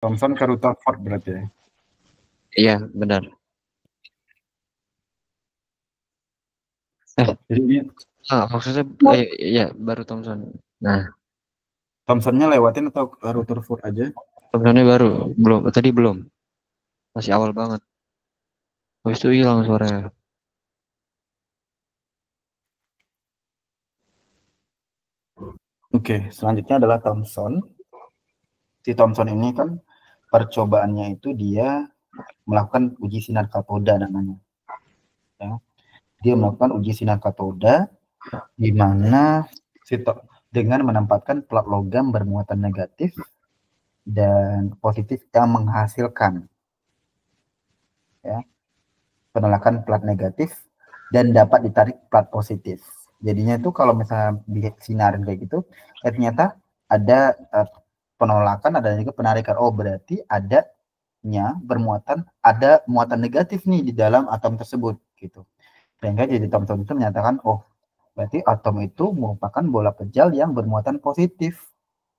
Thomson ke Rutherford berarti ya? Iya, benar. Jadi ini Maksudnya iya baru Thomson. Nah, Thomsonnya lewatin atau ke Rutherford aja? Thomsonnya baru, belum. Masih awal banget. Habis itu hilang suaranya. Oke, selanjutnya adalah Thomson. Si Thomson ini kan percobaannya itu dia melakukan uji sinar katoda namanya. Ya. Dia melakukan uji sinar katoda di mana dengan menempatkan plat logam bermuatan negatif dan positif yang menghasilkan ya penolakan plat negatif dan dapat ditarik plat positif. Jadinya itu kalau misalnya di sinarin kayak gitu, ternyata ada penolakan, ada juga penarikan. Oh, berarti ada muatan negatif nih di dalam atom tersebut gitu. Sehingga jadi Thomson itu menyatakan, oh, berarti atom itu merupakan bola kecil yang bermuatan positif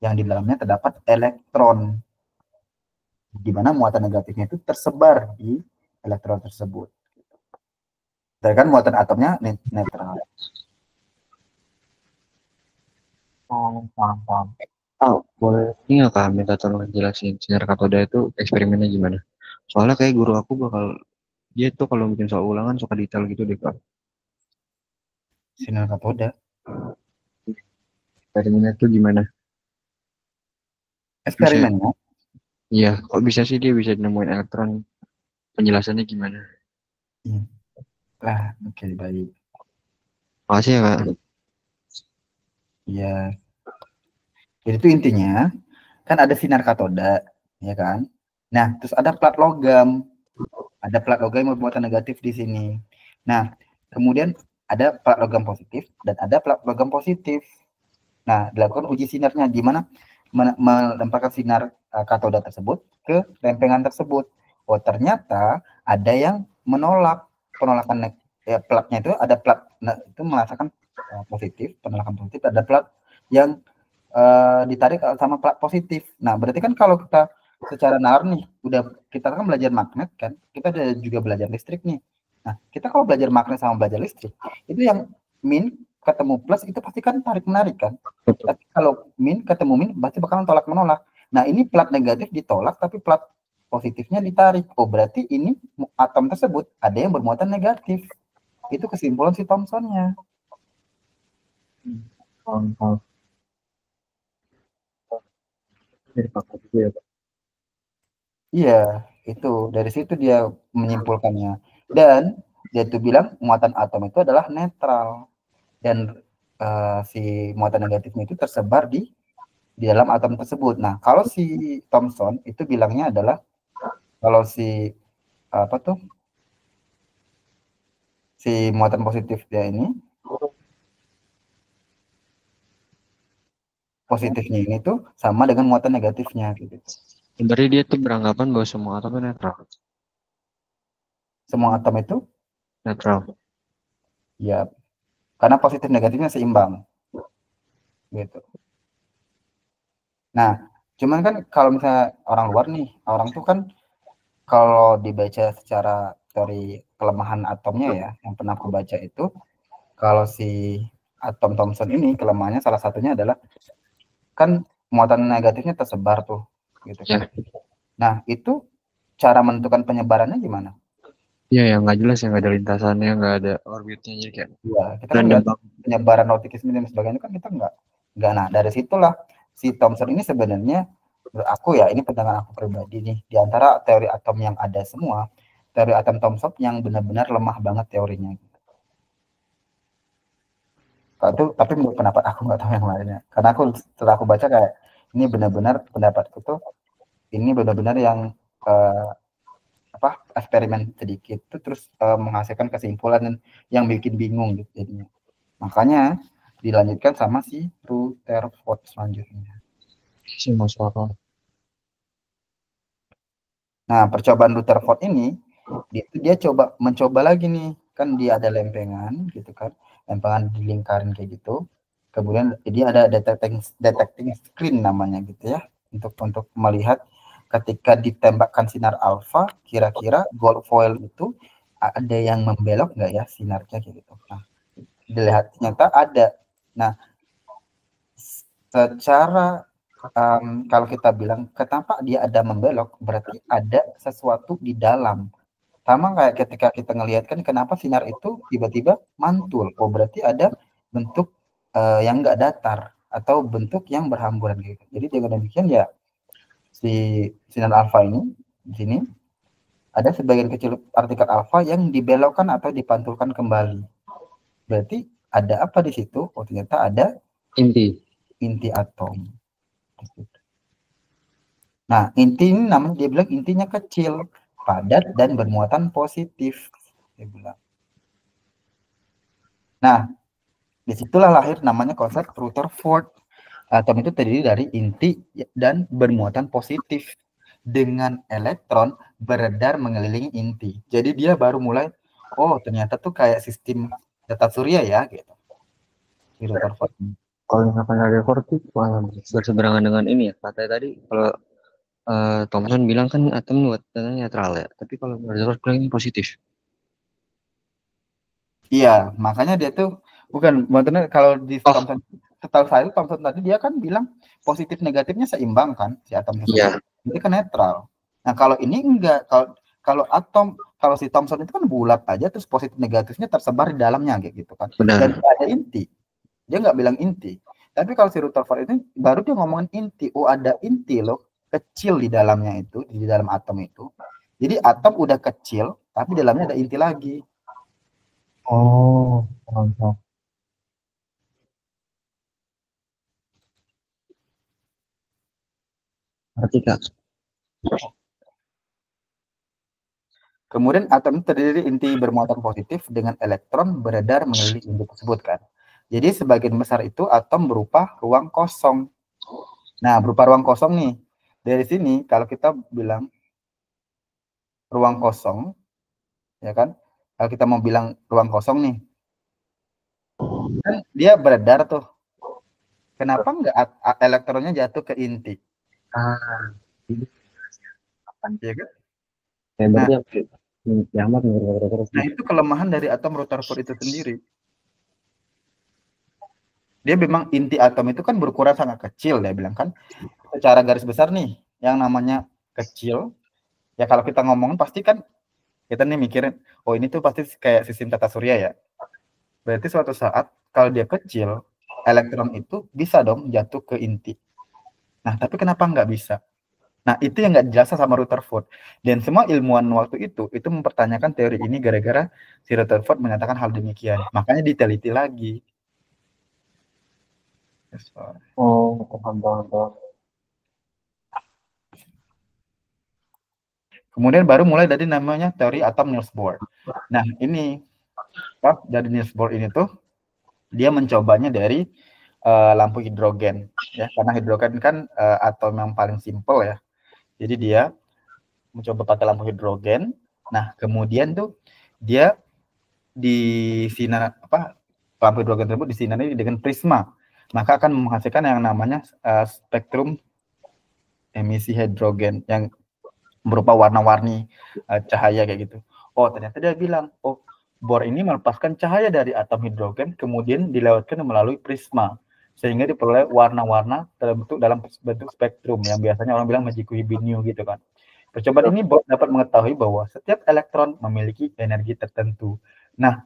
yang di dalamnya terdapat elektron, di mana muatan negatifnya itu tersebar di elektron tersebut. Sedangkan muatan atomnya netral. Paham. Boleh ini nggak Kak, minta tolong jelasin sinar katoda itu eksperimennya gimana? Soalnya kayak guru aku dia tuh kalau bikin soal ulangan suka detail gitu deh Kak. Sinar katoda. Eksperimennya tuh gimana? Bisa, Eksperimennya, iya, kok bisa sih dia bisa nemuin elektron? Penjelasannya gimana? lah, oke, baik. Makasih ya Kak. Ya, jadi itu intinya kan ada sinar katoda, ya kan? Nah, terus ada plat logam yang bermuatan negatif di sini. Nah, kemudian ada plat logam positif dan ada plat logam positif. Nah, dilakukan uji sinarnya di mana melemparkan sinar katoda tersebut ke lempengan tersebut. Oh, ternyata ada yang menolak penolakan platnya itu ada plat itu merasakan positif, penolakan positif, ada plat yang ditarik sama plat positif. Nah, berarti kan kalau kita secara nalar nih, kita kan belajar magnet kan, kita juga belajar listrik nih. Nah, kita kalau belajar magnet sama belajar listrik, itu yang min ketemu plus itu pasti kan tarik menarik kan. Tapi kalau min ketemu min pasti bakalan tolak menolak. Nah, ini plat negatif ditolak tapi plat positifnya ditarik. Oh, berarti ini atom tersebut ada yang bermuatan negatif. Itu kesimpulan si Thomsonnya. Iya, itu dari situ dia menyimpulkannya. Dan dia tuh bilang muatan atom itu adalah netral dan si muatan negatifnya itu tersebar di dalam atom tersebut. Nah, kalau si Thomson itu bilangnya adalah kalau apa tuh si muatan positif dia ini positifnya ini tuh sama dengan muatan negatifnya gitu. Berarti dia tuh beranggapan bahwa semua atom itu netral. Semua atom itu Netral. ya karena positif negatifnya seimbang gitu. Nah, cuman kan kalau misalnya orang luar nih, orang tuh kan kalau dibaca secara teori kelemahan atomnya ya, yang pernah aku baca itu, kalau si atom Thomson ini kelemahannya salah satunya adalah kan muatan negatifnya tersebar tuh, gitu kan. Ya, Nah, itu cara menentukan penyebarannya gimana? iya yang nggak jelas, yang nggak ada lintasannya, nggak ada orbitnya, jadi kayak Ya, kita kan random nggak banget. penyebaran notifikasi dan sebagainya kan kita nggak. Nah, dari situlah si Thomson ini sebenarnya menurut aku ya ini pandangan aku pribadi nih di antara teori atom yang ada semua teori atom Thomson yang benar-benar lemah banget teorinya. Itu tapi menurut pendapat aku nggak tahu yang lainnya. Karena aku setelah aku baca kayak ini benar-benar pendapatku tuh ini benar-benar yang eh, apa eksperimen sedikit tuh terus menghasilkan kesimpulan yang bikin bingung gitu jadinya. Makanya dilanjutkan sama si Rutherford selanjutnya. Sih masuk akal. Nah, percobaan Rutherford ini dia mencoba lagi nih. Kan dia ada lempengan gitu kan. Lempengan dilingkarin kayak gitu. Kemudian jadi ada detecting screen namanya gitu ya untuk melihat ketika ditembakkan sinar alfa, kira-kira gold foil itu ada yang membelok nggak ya sinarnya kayak gitu. Nah, dilihat ternyata ada. Nah, secara kalau kita bilang kenapa dia ada membelok, berarti ada sesuatu di dalam. Sama kayak ketika kita ngelihat kan kenapa sinar itu tiba-tiba mantul. Oh, berarti ada bentuk yang enggak datar atau bentuk yang berhamburan gitu. Jadi dengan demikian ya si sinar alfa ini di sini ada sebagian kecil partikel alfa yang dibelokkan atau dipantulkan kembali. Berarti ada apa di situ? Oh, ternyata ada inti atom. Nah, inti ini namanya dia bilang intinya kecil, padat dan bermuatan positif. Dia bilang. Nah, disitulah lahir namanya konsep Rutherford. Atom itu terdiri dari inti dan bermuatan positif dengan elektron beredar mengelilingi inti. Jadi dia baru mulai, oh ternyata tuh kayak sistem tata surya ya, gitu. Rutherford. Kalau misalkan Rutherford itu berseberangan dengan ini ya, katanya tadi kalau Thomson bilang kan atom netral ya, tapi kalau Rutherford bilang ini positif. Iya, makanya dia tuh bukan kalau di Thomson, setahu saya Thomson tadi dia kan bilang positif negatifnya seimbang kan si atom tersebut. Iya. Jadi kan netral. Nah, kalau ini enggak, kalau atom, kalau si Thomson itu kan bulat aja terus positif negatifnya tersebar di dalamnya kayak gitu kan. Benar. Dan ada inti. Dia nggak bilang inti. Tapi kalau si Rutherford ini baru dia ngomongin inti. Oh, ada inti loh, kecil di dalamnya itu, di dalam atom itu. Jadi atom udah kecil, tapi dalamnya ada inti lagi. Oh, mantap. Berarti Kak. Kemudian atom terdiri inti bermuatan positif dengan elektron beredar mengelilingi inti tersebut kan. Jadi sebagian besar itu atom berupa ruang kosong. Nah, berupa ruang kosong nih. Dari sini kalau kita bilang ruang kosong, ya kan? Kalau kita mau bilang ruang kosong nih, kan dia beredar tuh. Kenapa nggak elektronnya jatuh ke inti? Ini Ya kan? nah, Nah, itu kelemahan dari atom Rutherford itu sendiri. Dia memang inti atom itu kan berukuran sangat kecil, dia bilang kan. Secara garis besar nih, yang namanya kecil, ya kalau kita ngomongin pasti kan kita nih mikirin, oh ini tuh pasti kayak sistem tata surya ya. Berarti suatu saat kalau dia kecil, elektron itu bisa dong jatuh ke inti. Nah, tapi kenapa nggak bisa? Nah, itu yang nggak dijelaskan sama Rutherford. Dan semua ilmuwan waktu itu mempertanyakan teori ini gara-gara si Rutherford menyatakan hal demikian. Makanya diteliti lagi. Oh, paham. Kemudian baru mulai dari namanya teori atom Niels Bohr. Nah, ini dari Niels Bohr ini tuh dia mencobanya dari lampu hidrogen ya, karena hidrogen kan atom yang paling simpel ya. Jadi dia mencoba pakai lampu hidrogen. Nah, kemudian tuh dia di sinar lampu hidrogen tersebut disinari dengan prisma, maka akan menghasilkan yang namanya spektrum emisi hidrogen yang berupa warna-warni cahaya kayak gitu. Oh, ternyata dia bilang, oh, Bohr ini melepaskan cahaya dari atom hidrogen kemudian dilewatkan melalui prisma sehingga diperoleh warna-warna terbentuk dalam bentuk spektrum yang biasanya orang bilang Magic-Coheed Bineu gitu kan. Percobaan ini Bohr dapat mengetahui bahwa setiap elektron memiliki energi tertentu. Nah,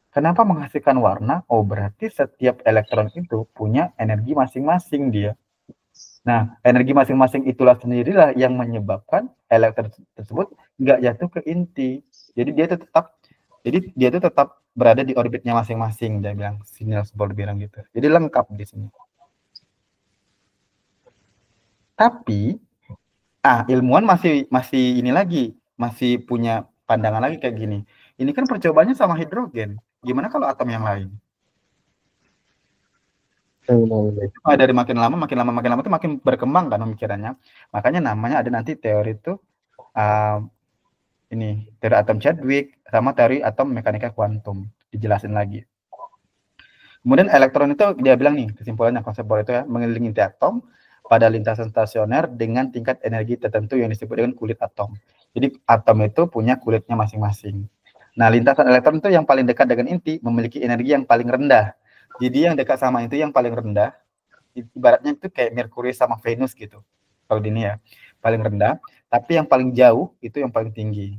kenapa menghasilkan warna? Oh, berarti setiap elektron itu punya energi masing-masing dia. Nah, energi masing-masing itulah sendirilah yang menyebabkan elektron tersebut nggak jatuh ke inti. Jadi dia itu tetap berada di orbitnya masing-masing. Dia bilang, Niels Bohr bilang gitu. Jadi lengkap di sini. Tapi, ilmuwan masih ini lagi, masih punya pandangan lagi kayak gini. Ini kan percobaannya sama hidrogen. Gimana kalau atom yang lain? Dari makin lama itu makin berkembang kan pemikirannya. Makanya namanya ada nanti teori itu ini teori atom Chadwick sama teori atom mekanika kuantum, dijelasin lagi. Kemudian elektron itu dia bilang nih kesimpulannya konsep Bohr itu ya mengelilingi inti atom pada lintasan stasioner dengan tingkat energi tertentu yang disebut dengan kulit atom. Jadi atom itu punya kulitnya masing-masing. Nah, lintasan elektron itu yang paling dekat dengan inti memiliki energi yang paling rendah. Jadi yang dekat sama itu yang paling rendah, ibaratnya itu kayak Merkurius sama Venus gitu. Kalau di ini ya, paling rendah. Tapi yang paling jauh itu yang paling tinggi.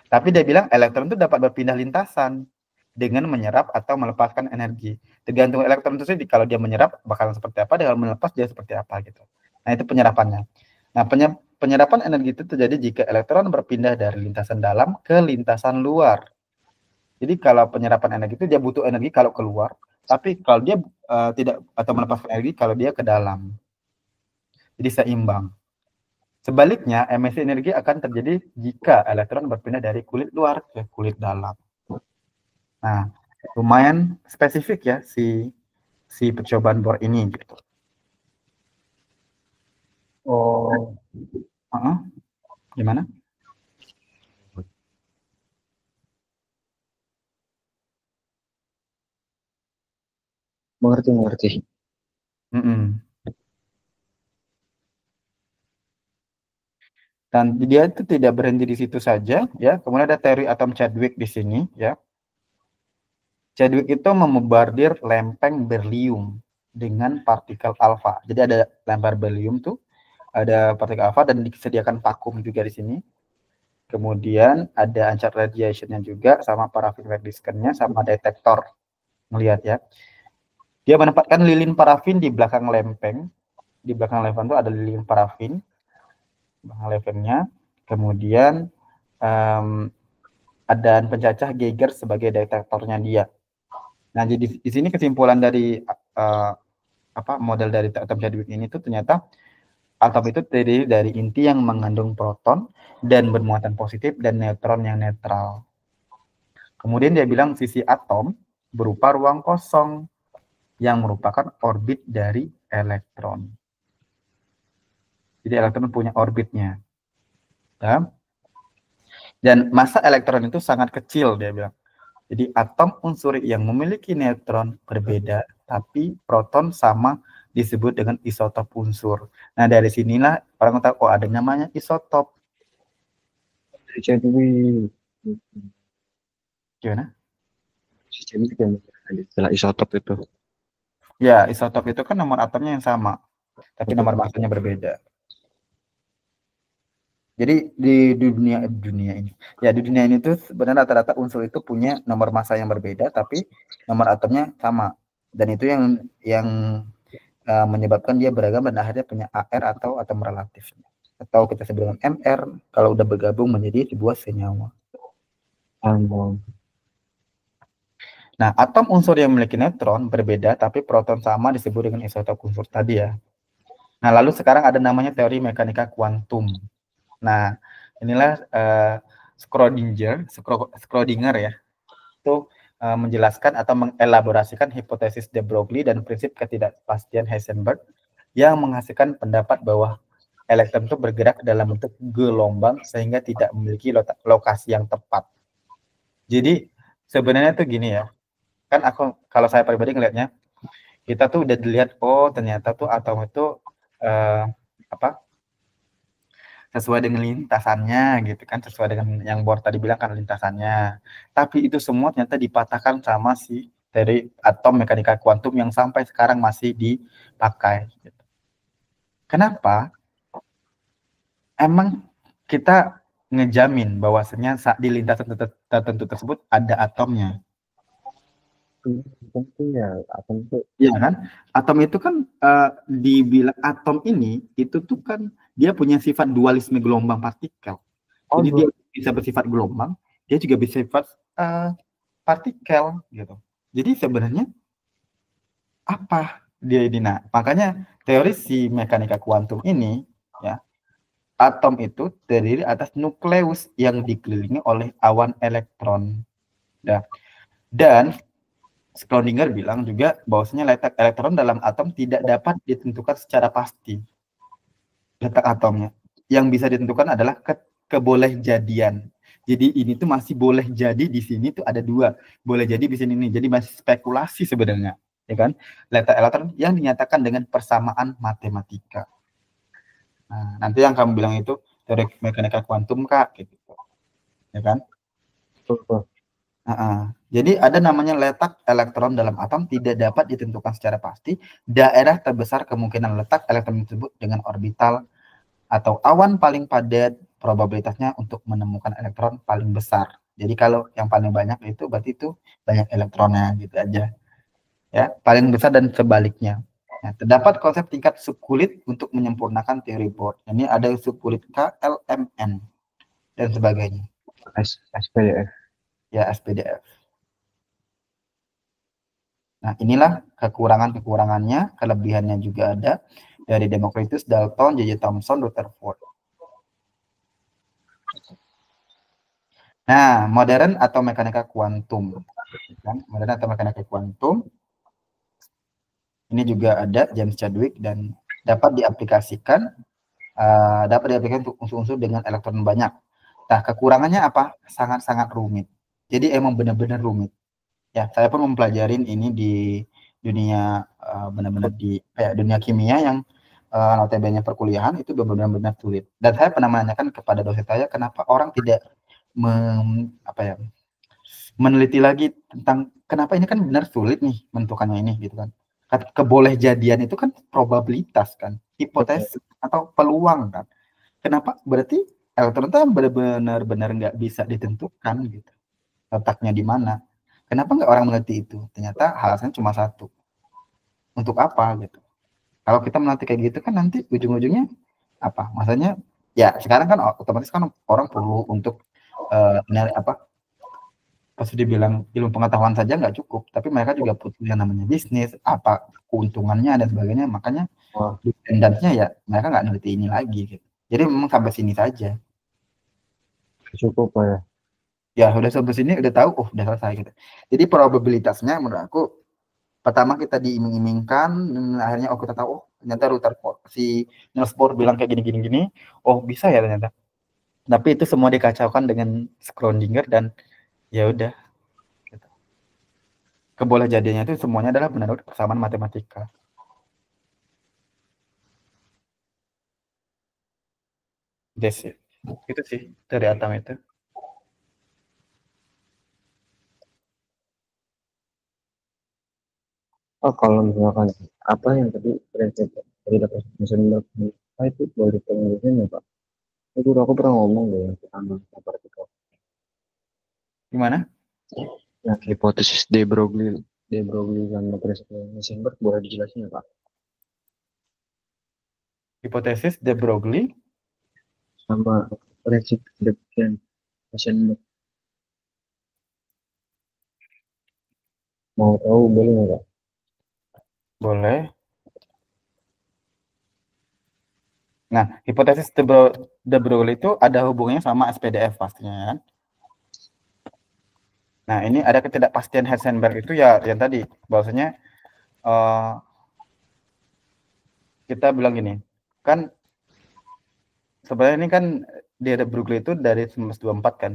Tapi dia bilang elektron itu dapat berpindah lintasan dengan menyerap atau melepaskan energi. Tergantung elektron itu sendiri, kalau dia menyerap bakalan seperti apa, dengan melepas dia seperti apa gitu. Nah, itu penyerapannya. Nah, penyerapan energi itu terjadi jika elektron berpindah dari lintasan dalam ke lintasan luar. Jadi kalau penyerapan energi itu dia butuh energi kalau keluar, tapi kalau dia tidak atau melepaskan energi kalau dia ke dalam. Jadi seimbang. Sebaliknya, emisi energi akan terjadi jika elektron berpindah dari kulit luar ke kulit dalam. Nah, lumayan spesifik ya si percobaan Bohr ini gitu. Oh, gimana? Mengerti. Dan dia itu tidak berhenti di situ saja, ya. Kemudian ada teori atom Chadwick di sini, ya. Chadwick itu memombardir lempeng berlium dengan partikel alfa. Jadi ada lempeng berlium tuh, ada partikel alfa dan disediakan vakum juga di sini. Kemudian ada uncharged radiation-nya juga, sama parafin radiation-nya, sama detektor melihat ya. Dia menempatkan lilin parafin di belakang lempeng. Di belakang lempeng itu ada lilin parafin. Lempengnya, kemudian ada pencacah Geiger sebagai detektornya dia. Nah, jadi di sini kesimpulan dari model dari atom Chadwick ini tuh ternyata atom itu terdiri dari inti yang mengandung proton dan bermuatan positif dan neutron yang netral. Kemudian dia bilang sisi atom berupa ruang kosong yang merupakan orbit dari elektron. Jadi elektron punya orbitnya. Ya. Dan massa elektron itu sangat kecil, dia bilang. Jadi atom unsur yang memiliki neutron berbeda, tapi proton sama disebut dengan isotop unsur. Nah, dari sinilah orang tahu, ada namanya isotop. Gimana? Istilah isotop itu. Ya, isotop itu kan nomor atomnya yang sama, tapi nomor massanya berbeda. Jadi di dunia ini tuh sebenarnya rata-rata unsur itu punya nomor massa yang berbeda, tapi nomor atomnya sama. Dan itu yang menyebabkan dia beragam dan akhirnya punya AR atau atom relatif. Atau kita sebut dengan MR kalau udah bergabung menjadi sebuah senyawa. Nah, atom unsur yang memiliki neutron berbeda, tapi proton sama disebut dengan isotop unsur tadi ya. Nah, lalu sekarang ada namanya teori mekanika kuantum. Nah, inilah Schrödinger ya, itu menjelaskan atau mengelaborasikan hipotesis de Broglie dan prinsip ketidakpastian Heisenberg yang menghasilkan pendapat bahwa elektron itu bergerak dalam bentuk gelombang sehingga tidak memiliki lokasi yang tepat. Jadi sebenarnya tuh gini ya, kan kalau saya pribadi ngelihatnya, kita tuh udah dilihat, oh ternyata tuh atom itu sesuai dengan lintasannya gitu kan, sesuai dengan yang Bohr tadi bilang kan lintasannya. Tapi itu semua ternyata dipatahkan sama si dari atom mekanika kuantum yang sampai sekarang masih dipakai. Gitu. Kenapa? Emang kita ngejamin bahwasanya saat di lintasan tertentu tersebut ada atomnya. Tentu ya, atom itu. Iya kan? Atom itu kan dibilang atom ini itu tuh kan dia punya sifat dualisme gelombang partikel. Jadi dia bisa bersifat gelombang, dia juga bisa bersifat partikel gitu. Jadi sebenarnya apa dia ini? Nah, makanya teori si mekanika kuantum ini ya, atom itu terdiri atas nukleus yang dikelilingi oleh awan elektron. Nah, dan Schrödinger bilang juga bahwasanya letak elektron dalam atom tidak dapat ditentukan secara pasti. Letak atomnya. Yang bisa ditentukan adalah kebolehjadian. Jadi ini tuh masih boleh jadi di sini tuh ada dua. Boleh jadi di sini nih. Jadi masih spekulasi sebenarnya, ya kan? Letak elektron yang dinyatakan dengan persamaan matematika. Nah, nanti yang kamu bilang itu teori mekanika kuantum Kak, gitu. Ya kan? Jadi ada namanya letak elektron dalam atom tidak dapat ditentukan secara pasti. Daerah terbesar kemungkinan letak elektron tersebut dengan orbital atau awan paling padat, probabilitasnya untuk menemukan elektron paling besar. Jadi kalau yang paling banyak itu berarti itu banyak elektronnya gitu aja. Ya, paling besar dan sebaliknya. Nah, terdapat konsep tingkat subkulit untuk menyempurnakan teori Bohr. Ini ada subkulit KLMN dan sebagainya. SPDF. Ya, SPDF. Nah, inilah kekurangan-kekurangannya, kelebihannya juga ada dari Democritus, Dalton, J.J. Thomson, Rutherford. Nah, modern atau mekanika kuantum. Modern atau mekanika kuantum. Ini juga ada James Chadwick dan dapat diaplikasikan untuk unsur-unsur dengan elektron banyak. Nah, kekurangannya apa? Sangat-sangat rumit. Jadi emang benar-benar rumit. Ya, saya pun mempelajarin ini di dunia benar-benar di dunia kimia yang notabene perkuliahan itu benar-benar sulit. Dan saya pernah menanyakan kepada dosen saya kenapa orang tidak meneliti lagi tentang kenapa ini kan benar sulit nih menentukannya ini gitu kan. Kebolehjadian itu kan probabilitas kan, hipotesis atau peluang kan. Kenapa? Berarti elektron itu benar-benar nggak bisa ditentukan gitu. Letaknya di mana? Kenapa nggak orang mengerti itu? Ternyata alasannya cuma satu. Untuk apa gitu? Kalau kita meneliti kayak gitu kan nanti ujung-ujungnya apa? Maksudnya ya sekarang kan otomatis kan orang perlu untuk pas dibilang ilmu pengetahuan saja nggak cukup, tapi mereka juga butuh yang namanya bisnis, apa keuntungannya dan sebagainya. Makanya tendensinya ya mereka nggak ngerti ini lagi gitu. Jadi memang sampai sini saja. Cukup Pak ya. Ya udah sampai sini udah tahu, udah selesai gitu. Jadi probabilitasnya menurut aku pertama kita diiming-imingkan, akhirnya kita tahu ternyata Rutherford si Niels Bohr bilang kayak gini, bisa ya ternyata. Tapi itu semua dikacaukan dengan Schrödinger dan ya udah. Kebolehjadiannya itu semuanya adalah benar-benar persamaan matematika. That's it. Itu sih dari atom itu. Kalau misalkan apa yang tadi prinsip dari dapat mesin berapa itu boleh pengurusannya Pak? Itu aku pernah ngomong deh yang pertama partikel. Gimana? Yang hipotesis de Broglie sama prinsip Heisenberg boleh dijelasin ya Pak? Hipotesis de Broglie Sama prinsip de Heisenberg. Mau tahu boleh nggak Pak? boleh. Nah, hipotesis de Broglie itu ada hubungannya sama SPDF pastinya kan. Nah, ini ada ketidakpastian Heisenberg itu ya yang tadi bahwasanya kita bilang gini, kan sebenarnya ini kan de Broglie itu dari 1924 kan.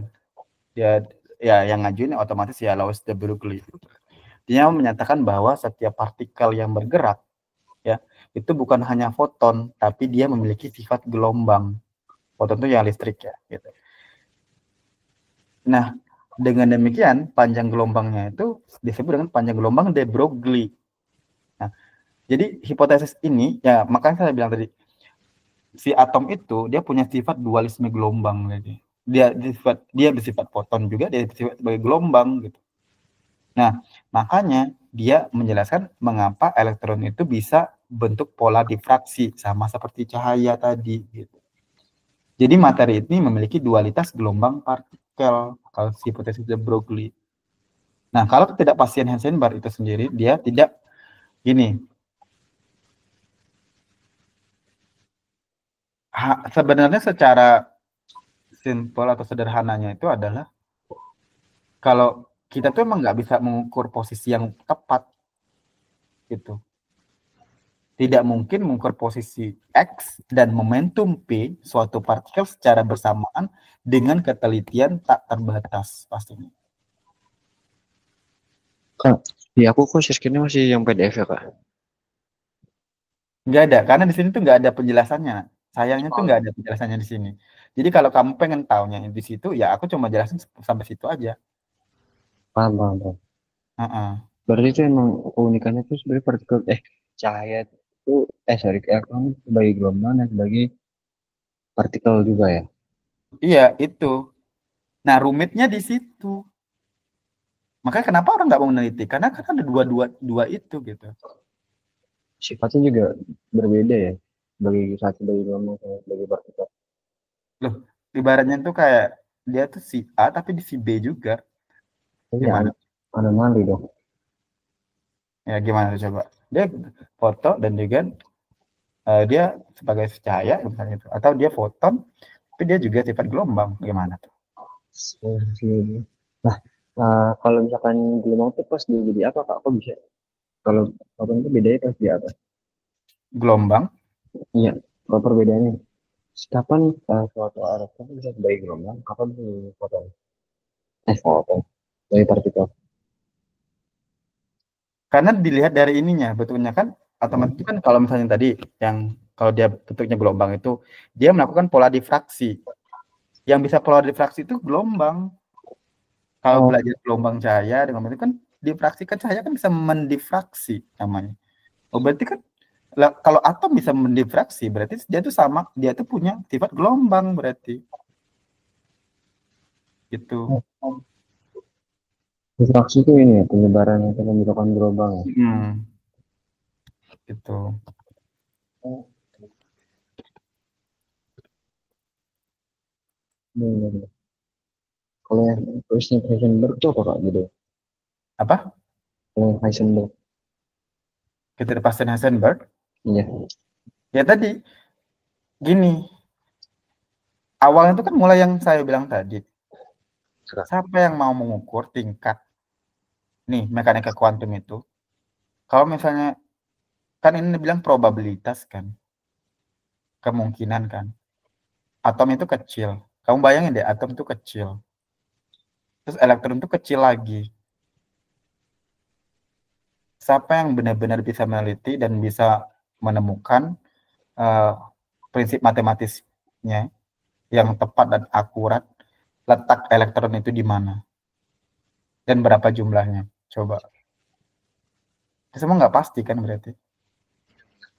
Dia ya yang ngajuin otomatis ya Louis de Broglie. Dia menyatakan bahwa setiap partikel yang bergerak ya itu bukan hanya foton, tapi dia memiliki sifat gelombang. Foton itu yang listrik ya gitu. Nah, dengan demikian panjang gelombangnya itu disebut dengan panjang gelombang de Broglie. Nah, jadi hipotesis ini ya makanya saya bilang tadi si atom itu dia punya sifat dualisme gelombang jadi. Dia bersifat foton juga, dia bersifat sebagai gelombang gitu. Nah, makanya dia menjelaskan mengapa elektron itu bisa bentuk pola difraksi sama seperti cahaya tadi gitu. Jadi materi ini memiliki dualitas gelombang partikel kalau hipotesis de Broglie. Nah, kalau ketidakpastian Heisenberg itu sendiri dia tidak gini. Sebenarnya secara simpel atau sederhananya itu adalah kalau kita tuh emang nggak bisa mengukur posisi yang tepat gitu. Tidak mungkin mengukur posisi X dan momentum P suatu partikel secara bersamaan dengan ketelitian tak terbatas pastinya. Kak, di aku kok share masih yang PDF ya kak? Nggak ada, karena di sini tuh nggak ada penjelasannya. Sayangnya tuh nggak ada penjelasannya di sini. Jadi kalau kamu pengen taunya di situ, ya aku cuma jelasin sampai situ aja. Paham, paham, paham. Heeh. Berarti itu emang keunikannya tuh sebenarnya partikel cahaya itu sorry elektron sebagai gelombang dan sebagai partikel juga ya. Iya, itu. Nah, rumitnya di situ. Makanya kenapa orang nggak mau meneliti? Karena kan ada dua itu gitu. Sifatnya juga berbeda ya. Bagi satu sebagai gelombang sama sebagai partikel. Loh, ibaratnya tuh kayak dia tuh si A tapi di si B juga. Tapi ya Gimana? anomali dong. Ya gimana tuh coba? Dia foto dan juga dia sebagai cahaya misalnya itu. Atau dia foton, tapi dia juga sifat gelombang. Gimana tuh? Nah, kalau misalkan gelombang itu pas dia jadi apa kak? Kok bisa? Kalau foton itu bedanya pas dia apa? Gelombang. Iya, kalau perbedaannya. Kapan suatu elektron bisa sebagai gelombang? Kapan sebagai foton? Foton. Sebagai partikel. Karena dilihat dari ininya, betulnya kan otomatis kan kalau misalnya tadi yang kalau dia bentuknya gelombang itu dia melakukan pola difraksi. Yang bisa pola difraksi itu gelombang. Kalau Oh, belajar gelombang cahaya dengan itu kan difraksi kan cahaya kan bisa mendifraksi namanya. Oh berarti kan kalau atom bisa mendifraksi berarti dia tuh sama dia tuh punya sifat gelombang berarti gitu. diffraksi itu ini ya, penyebaran atau pembentukan gelombang ya. Gitu. Oh, iya, iya, iya. Kalau yang tulisnya Heisenberg itu apa kak gitu? Apa? Kalau yang Heisenberg, Ketidakpastian Heisenberg. iya. Ya tadi gini, awalnya itu kan mulai yang saya bilang tadi. Siapa yang mau mengukur tingkat nih mekanika kuantum itu? Kalau misalnya kan ini bilang probabilitas kan, kemungkinan kan. Atom itu kecil. Kamu bayangin deh, atom itu kecil. Terus elektron itu kecil lagi. Siapa yang benar-benar bisa meneliti dan bisa menemukan uh, prinsip matematisnya yang tepat dan akurat letak elektron itu di mana dan berapa jumlahnya? Coba. Itu semua nggak pasti kan berarti.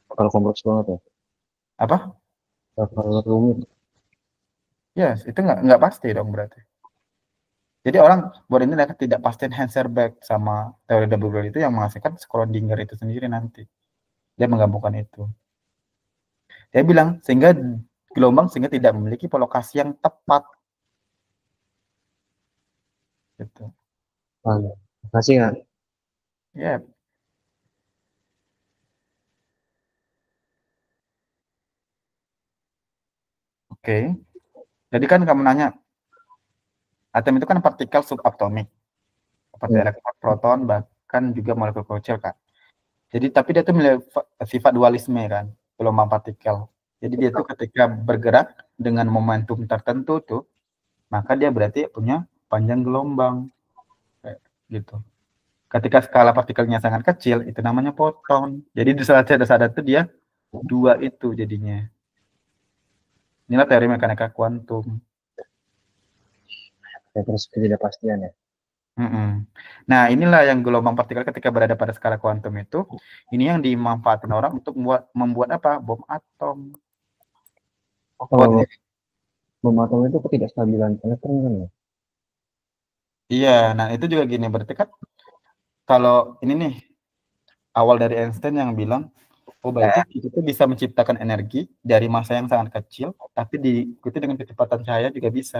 Kalau kompleks banget ya. Apa? Kalau rumit. Yes, itu nggak pasti dong berarti. Jadi orang buat ini adalah ketidakpastian Heisenberg sama teori double Wheel itu yang menghasilkan Schrödinger itu sendiri nanti. Dia menggabungkan itu. Dia bilang sehingga gelombang sehingga tidak memiliki lokasi yang tepat. Gitu. Makasih kak. Ya, oke. Jadi kan kamu nanya, atom itu kan partikel subatomik, seperti Ya. elektron, proton, bahkan juga molekul kecil kan. Jadi tapi dia tuh memiliki sifat dualisme kan, gelombang partikel. Jadi dia tuh ketika bergerak dengan momentum tertentu tuh, maka dia berarti punya panjang gelombang. Kayak gitu. Ketika skala partikelnya sangat kecil, itu namanya foton. Jadi di saat sadar itu dia dua itu jadinya. Inilah teori mekanika kuantum. Ya, terus ketidakpastian ya. Mm-mm. Nah, inilah yang gelombang partikel ketika berada pada skala kuantum itu, ini yang dimanfaatkan orang untuk membuat apa? Bom atom. Oh, Oh, kalau memotong itu ketidakstabilan elektron kan ya. iya, nah itu juga gini, berarti kan kalau ini nih awal dari Einstein yang bilang, oh berarti kita tuh bisa menciptakan energi dari massa yang sangat kecil, tapi diikuti dengan kecepatan cahaya juga bisa.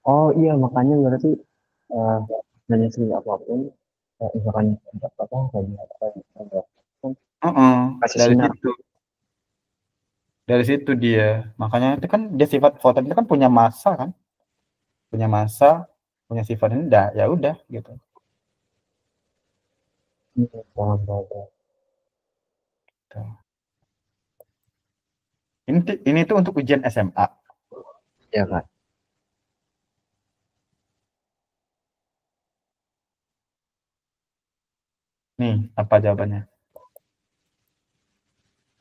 Oh iya, makanya berarti eh nanya sendiri apapun, misalkan apa kayak Uh-uh, kasih dari sinar. situ, dari situ dia. Makanya itu kan dia sifat foton itu kan punya massa, punya sifat ini, ya udah gitu. Paham, paham, paham. Tuh. Ini tuh untuk ujian SMA. Ya kan. Nih, apa jawabannya?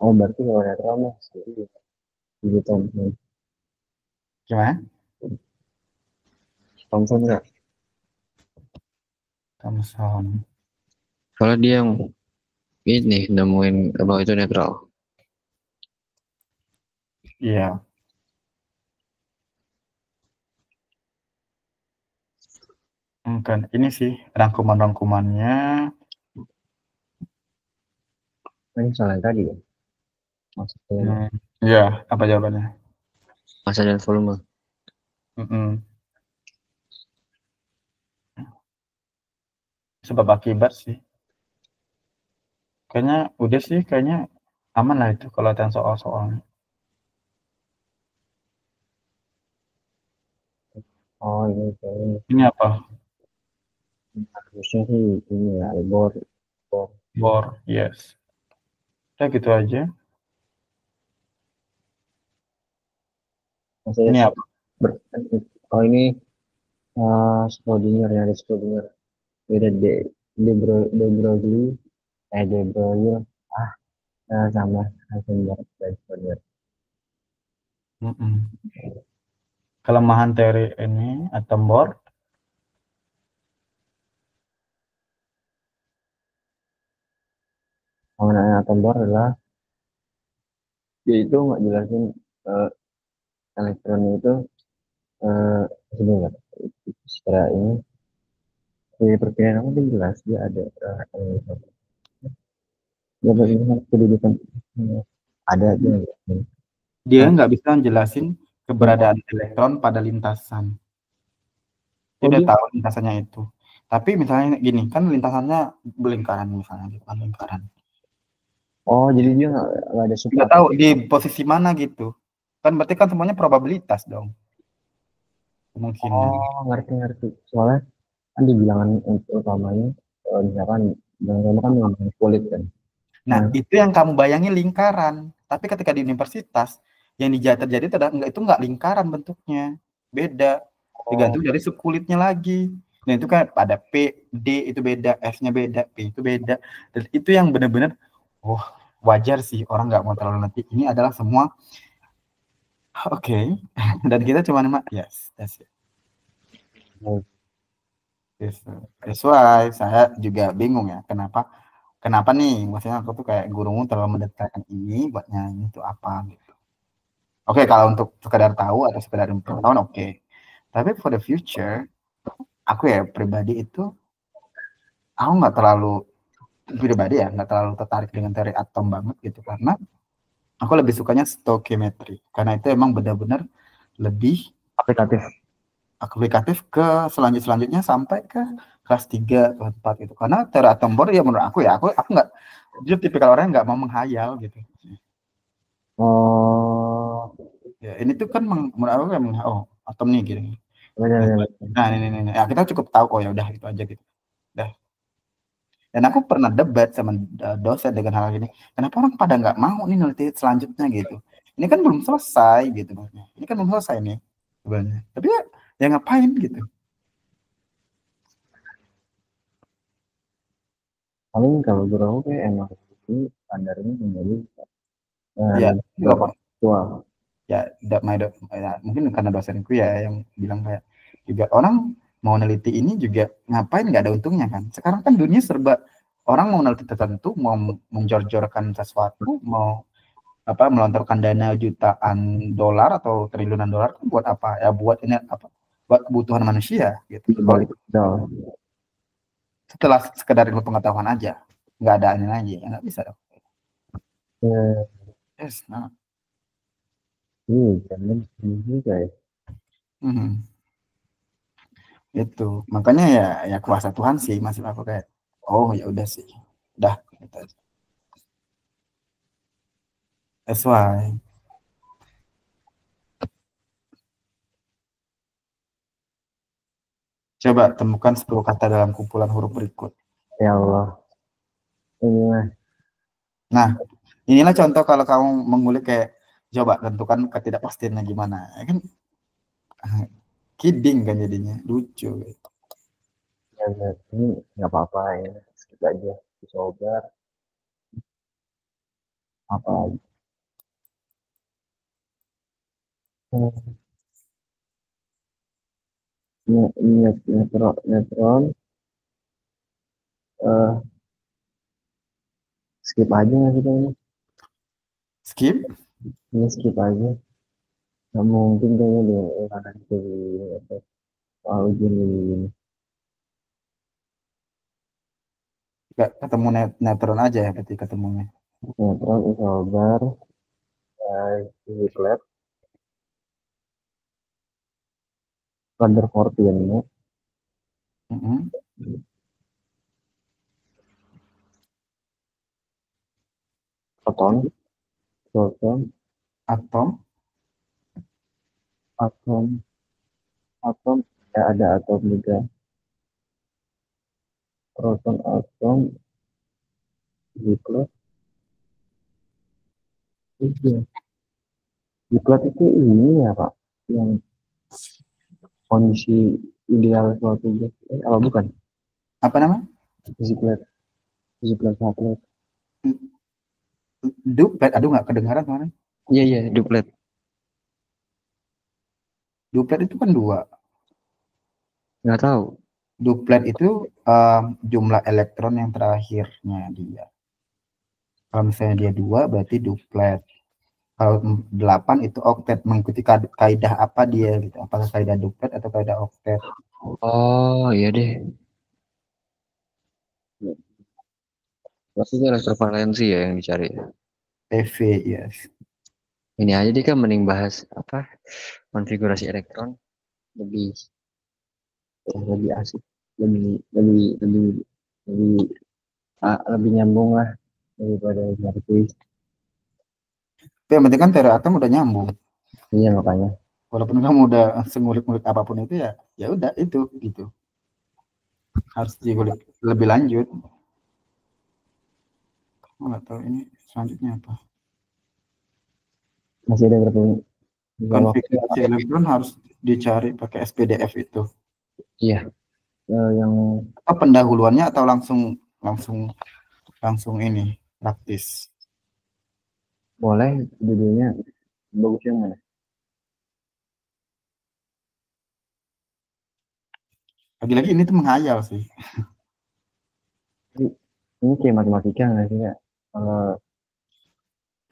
Oh, berarti kalau netral mah jadi Thompson. Gimana? Thompson nggak? Thomson. Soalnya dia yang ini nemuin bahwa itu netral. Iya, kan ini sih rangkuman-rangkumannya. Ini salah yang tadi ya. Maksudnya Hmm, iya, apa jawabannya? masa dan volume. Mm-mm. Sebab akibat sih. Kayaknya udah sih, kayaknya aman lah itu kalau ada soal-soalnya. Oh, ini kayaknya Ini apa? harusnya sih ini ya, Albor. Bor, yes. Udah gitu aja. Maksudnya Ini apa? oh ini Schrodinger ya, ada Schrodinger. Beda De Broglie, De Broglie, ah, sama Heisenberg dan Schrodinger. Mm-mm. Kelemahan teori ini atom Bohr. Penggunaan atom Bohr adalah dia itu nggak jelasin eh, elektronnya itu eh sebenarnya secara ini di perkiraan aku tuh jelas dia ada elektron. Dia bagaimana kedudukan ada dia. Dia Nah, nggak bisa menjelasin oh, keberadaan elektron pada lintasan. Dia oh udah dia, tahu lintasannya itu. Tapi misalnya gini, kan lintasannya belingkaran misalnya, gitu kan lingkaran. oh jadi dia nggak ada Nggak subatomic. tahu di posisi mana gitu. Kan berarti kan semuanya probabilitas dong, kemungkinan. Oh, ngerti ngerti. Soalnya kan di bilangan utamanya misalkan bilangan utama kan bilangan kulit kan. Nah, Nah, itu yang kamu bayangin lingkaran. Tapi ketika di universitas, yang terjadi itu nggak lingkaran bentuknya. Beda. oh, Tergantung dari subkulitnya lagi. Nah, itu kan ada P, D itu beda, F-nya beda, P itu beda. Dan itu yang benar-benar, oh wajar sih orang nggak mau terlalu nanti. Ini adalah semua, oke. Dan kita cuma yes, that's it. oh, Yes, that's why saya juga bingung ya, kenapa nih, maksudnya aku tuh kayak gurumu terlalu mendetailkan ini buat nyanyi itu apa gitu. Oke, kalau untuk sekedar tahu atau sekedar pengetahuan oke. Tapi for the future, aku ya pribadi itu, aku nggak terlalu pribadi ya, nggak terlalu tertarik dengan teori atom banget gitu, karena aku lebih sukanya stoichiometry, karena itu emang benar-benar lebih aplikatif. aplikatif ke selanjutnya sampai ke kelas 3 kelas 4 gitu. Karena teori atom Bohr ya menurut aku ya, aku nggak, dia tipikal orang yang nggak mau menghayal gitu. Oh, Ya, ini tuh kan menurut aku kan, oh atom nih gini. benar benar. Nah, ini. Ya, kita cukup tahu, oh ya udah itu aja gitu. Udah. Dan aku pernah debat sama dosen dengan hal ini. Kenapa orang pada nggak mau nih neliti selanjutnya gitu? Ini kan belum selesai gitu maksudnya. Ini kan belum selesai nih sebenarnya. Tapi ya, ya ngapain gitu? Paling kalau guru aku kayak emang itu standarnya menjadi Ya, lebih itu ke apa? faktual. Ya, ya, mungkin karena dosenku ya yang bilang kayak juga orang mau neliti ini juga ngapain, nggak ada untungnya kan. Sekarang kan dunia serba, orang mau neliti tertentu, mau menjor-jorkan sesuatu, mau apa melontarkan dana jutaan dolar atau triliunan dolar kan buat apa ya, buat ini apa, buat kebutuhan manusia gitu. Kalau Balik itu modal. setelah sekedar ilmu pengetahuan aja, nggak ada ini lagi ya nggak bisa dong. Ya, Yes, nah. jangan juga ya. Mhm. Itu makanya ya, ya kuasa Tuhan sih masih aku kayak, oh ya udah sih, udah gitu aja. That's why, coba temukan 10 kata dalam kumpulan huruf berikut. Ya Allah, ini mah Nah, inilah contoh kalau kamu mengulik kayak, coba tentukan ketidakpastiannya gimana ya kan. Kidding kan jadinya lucu gitu. ya, ini nggak apa-apa ya, skip aja. isobar, apa lagi? Eh, neutron, eh, skip aja nggak kita ini? Skip. Ini skip aja. Nggak mungkin kayaknya deh akan ke soal ujian ini. Nggak ketemu neutron aja ya berarti ketemunya. Neutron, isobar, ziklet, Rutherfordian, Mm-mm. proton, proton, Atom. atom, atom, ya ada atom juga, proton, atom, ziklet, iya. Ziklet itu ini ya Pak, yang kondisi ideal suatu gas, apa bukan? Apa nama? Ziklet, ziklet satelit. Duplet. Aduh nggak kedengaran kemarin. Iya iya, duplet. Duplet itu kan dua. Nggak tahu. Duplet itu jumlah elektron yang terakhirnya dia. Kalau misalnya dia dua berarti duplet. Kalau 8 itu oktet, mengikuti kaidah apa dia gitu. Apakah kaidah duplet atau kaidah oktet? Oh iya deh. Maksudnya elektrovalensi ya yang dicari. PV, yes. Ini aja deh kan mending bahas apa konfigurasi elektron lebih lebih asik, lebih lebih nyambung lah daripada nyari kuis. Tapi yang penting kan teori atom udah nyambung. Iya makanya. Walaupun kamu udah sengulik-ngulik apapun itu ya, ya udah itu gitu. Harus digulik lebih lanjut. Oh, nggak tahu ini selanjutnya apa. Masih ada berapa waktu? Konfigurasi elektron harus dicari pakai SPDF itu. Iya, yang Apa pendahuluannya atau langsung langsung langsung ini praktis. boleh judulnya bagus yang mana? Lagi-lagi ini tuh menghayal sih. Jadi, ini kayak matematika nggak sih kak? Kalau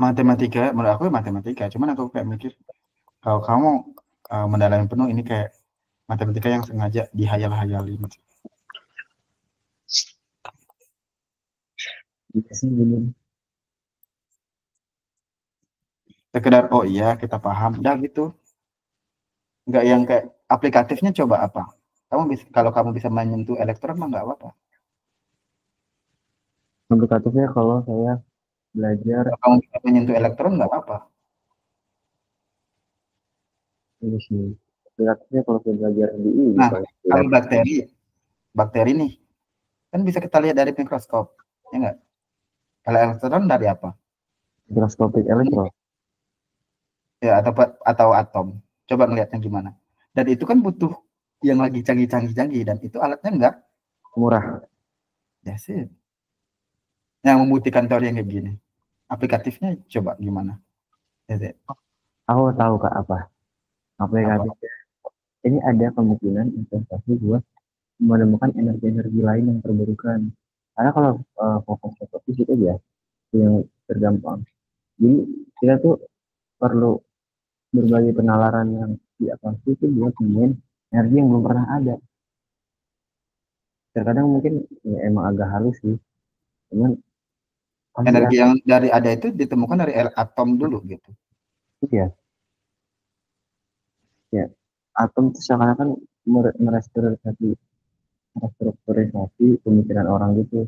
Matematika, menurut aku ya matematika. Cuman aku kayak mikir, kalau kamu mendalami penuh ini kayak matematika yang sengaja dihayal-hayalin. iya sih gini. Sekedar, oh iya kita paham. Dah gitu. Nggak yang kayak aplikatifnya coba apa. Kamu bisa, kalau kamu bisa menyentuh elektron mah nggak apa-apa. Komplikatifnya kalau saya belajar Kalau kamu bisa menyentuh elektron nggak apa-apa. ini sih. Komplikatifnya kalau saya belajar di ini Nah, kalau kalau lab. bakteri nih, kan bisa kita lihat dari mikroskop. Ya nggak? Kalau elektron dari apa? Mikroskopik elektron. Ya, atau atom. Coba ngelihatnya gimana. Dan itu kan butuh yang lagi canggih-canggih dan itu alatnya enggak. Murah. Ya sih. Yang membuktikan teori yang kayak gini. Aplikatifnya coba gimana? Ya, sih. Aku tahu kak apa Apa? aplikatifnya. Ini ada kemungkinan investasi buat menemukan energi-energi lain yang terbarukan. Karena kalau fokus ke topik itu ya yang tergampang. Jadi kita tuh perlu berbagai penalaran yang di atas itu buat nemuin energi yang belum pernah ada. Terkadang mungkin ya, emang agak halus sih, cuman pasti Energi ada yang dari ada itu ditemukan dari atom dulu gitu. gitu ya. Ya, atom itu seakan-akan merestrukturisasi pemikiran orang gitu.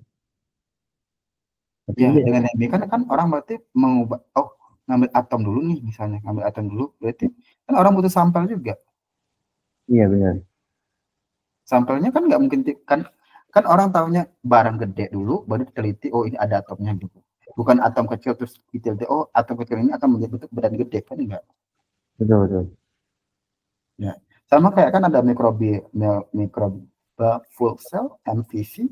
Tapi Ya, dia, dengan ini kan orang berarti mengubah, oh ngambil atom dulu nih misalnya, ngambil atom dulu berarti kan orang butuh sampel juga. iya benar. Sampelnya kan nggak mungkin kan kan orang tahunya barang gede dulu baru diteliti oh ini ada atomnya gitu. Bukan atom kecil terus diteliti oh atom kecil ini akan menjadi bentuk badan gede kan enggak. Betul, betul. Ya. Sama kayak kan ada mikroba full cell MVC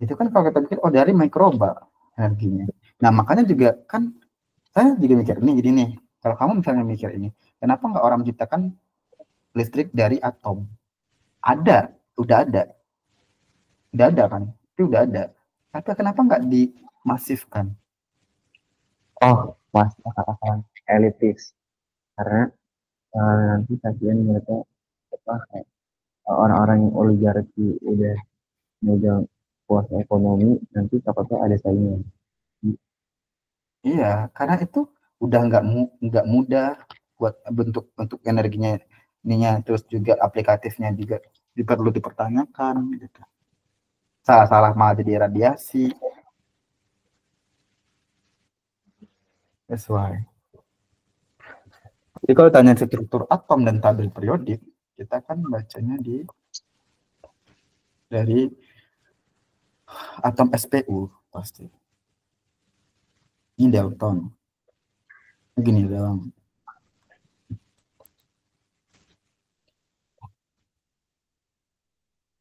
Itu kan kalau kita pikir, oh dari mikroba energinya. Nah makanya juga kan saya juga mikir ini gini nih, kalau kamu misalnya mikir ini, kenapa nggak orang menciptakan listrik dari atom? Ada, udah ada kan, itu udah ada. Tapi kenapa nggak dimasifkan? Oh, mas katakan elitis karena nanti kasihan mereka apa kayak orang-orang yang oligarki udah megang kuasa ekonomi nanti takutnya ada saingan. Iya, karena itu udah nggak mudah buat bentuk energinya ininya, terus juga aplikatifnya juga perlu dipertanyakan gitu. Salah-salah malah jadi radiasi. That's why. Jadi kalau tanya struktur atom dan tabel periodik, kita kan bacanya dari atom SPU pasti. Ini Dalton. Begini doang.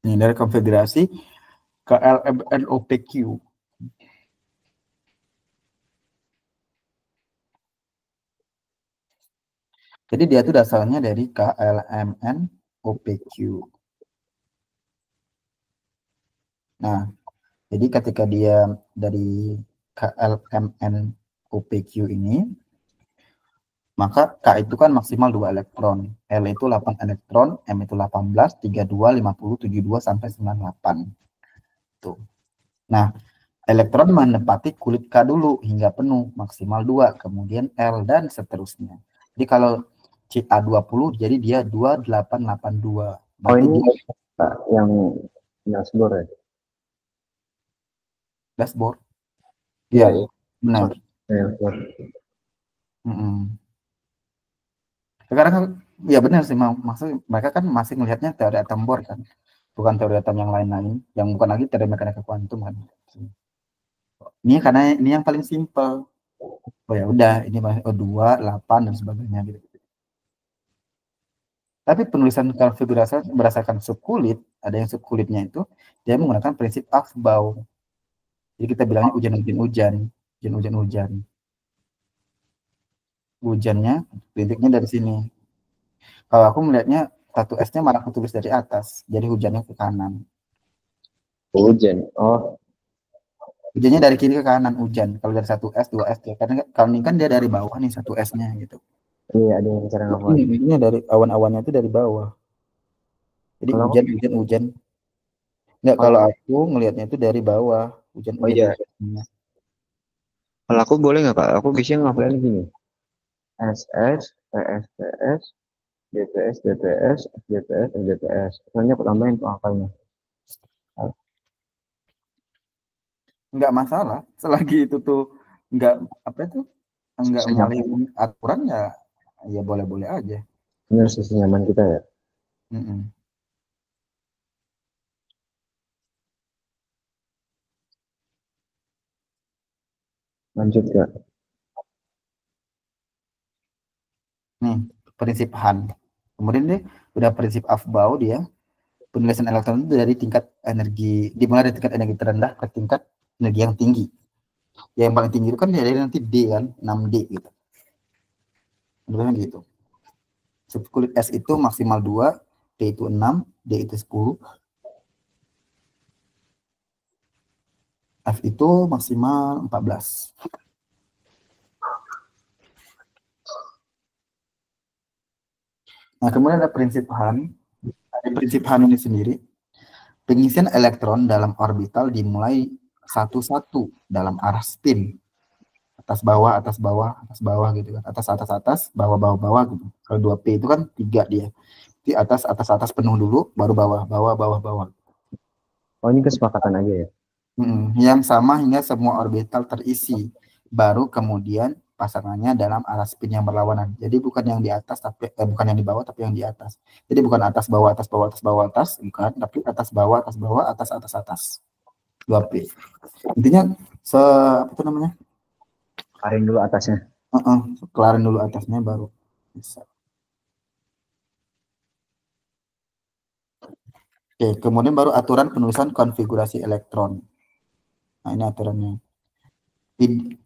Ini dari konfigurasi KLMNOPQ. Jadi dia tuh dasarnya dari KLMNOPQ. Nah, jadi ketika dia dari KLMNOPQ ini, maka K itu kan maksimal 2 elektron, L itu 8 elektron, M itu 18, 32, 50, 72, sampai 98. Tuh. Nah, elektron menempati kulit K dulu hingga penuh, maksimal 2, kemudian L, dan seterusnya. Jadi kalau Ca20, jadi dia 2882. Oh Berarti ini dia yang dashboard ya? dashboard. Iya, Iya, iya. benar. Dashboard. Sekarang kan, ya benar sih, maksud mereka kan masih melihatnya teori atom Bohr kan, bukan teori atom yang lain-lain, yang bukan lagi teori mekanika kuantum kan. Ini karena ini yang paling simpel. Oh ya udah, ini oh, 2, 8 dan sebagainya gitu. Tapi penulisan konfigurasi berdasarkan subkulit, ada yang subkulitnya itu dia menggunakan prinsip Aufbau. Jadi kita bilangnya hujan-hujan-hujan, hujan-hujan-hujan. Hujannya, titiknya dari sini. Kalau aku melihatnya satu S-nya malah aku tulis dari atas, jadi hujannya ke kanan. Hujan. Oh, Hujannya dari kiri ke kanan hujan. Kalau dari satu S, 2 S, ya. Karena kalau ini kan dia dari bawah nih satu S-nya gitu. iya ada yang cara ngapalin. Ini dari awan-awannya itu dari bawah. Jadi Kalau hujan, hujan, hujan. Enggak, kalau kalau aku ngelihatnya itu dari bawah. Hujan, oh hujan, iya, hujan. kalau aku boleh nggak Kak? Aku biasanya ngapalin gini. SS, PSPS, DPS, DPS, SDPS, SDPS. Soalnya aku tambahin tuh angkanya. Enggak masalah. Selagi itu tuh enggak apa itu enggak Senyaman. nyalahin aturan ya, ya boleh-boleh aja. Benar sisi nyaman kita ya. Mm-mm. Lanjut Kak. Nih, prinsip Han. Kemudian dia udah prinsip Aufbau dia. Penulisan elektron itu dari tingkat energi, dimulai dari tingkat energi terendah ke tingkat energi yang tinggi. Ya, yang paling tinggi itu kan dari nanti D kan, 6D gitu. Sebenarnya gitu. Subkulit S itu maksimal 2, D itu 6, D itu 10, F itu maksimal 14. Nah, kemudian ada prinsip Han. Ada prinsip Han ini sendiri. Pengisian elektron dalam orbital dimulai satu-satu dalam arah spin. Atas bawah, atas bawah, atas bawah gitu kan. Atas, atas, atas, bawah, bawah, bawah gitu. Kalau 2P itu kan 3 dia. Di atas, atas, atas penuh dulu, baru bawah, bawah, bawah, bawah. Oh ini kesepakatan aja ya. Yang sama hingga semua orbital terisi. Baru kemudian pasangannya dalam arah spin yang berlawanan. Jadi bukan yang di atas tapi bukan yang di bawah tapi yang di atas. Jadi bukan atas bawah atas bawah atas bawah atas, bukan, tapi atas bawah atas bawah atas atas atas. 2P. Intinya apa itu namanya? Kelarin dulu atasnya. Kelarin dulu atasnya baru bisa. Oke, kemudian baru aturan penulisan konfigurasi elektron. Nah, ini aturannya.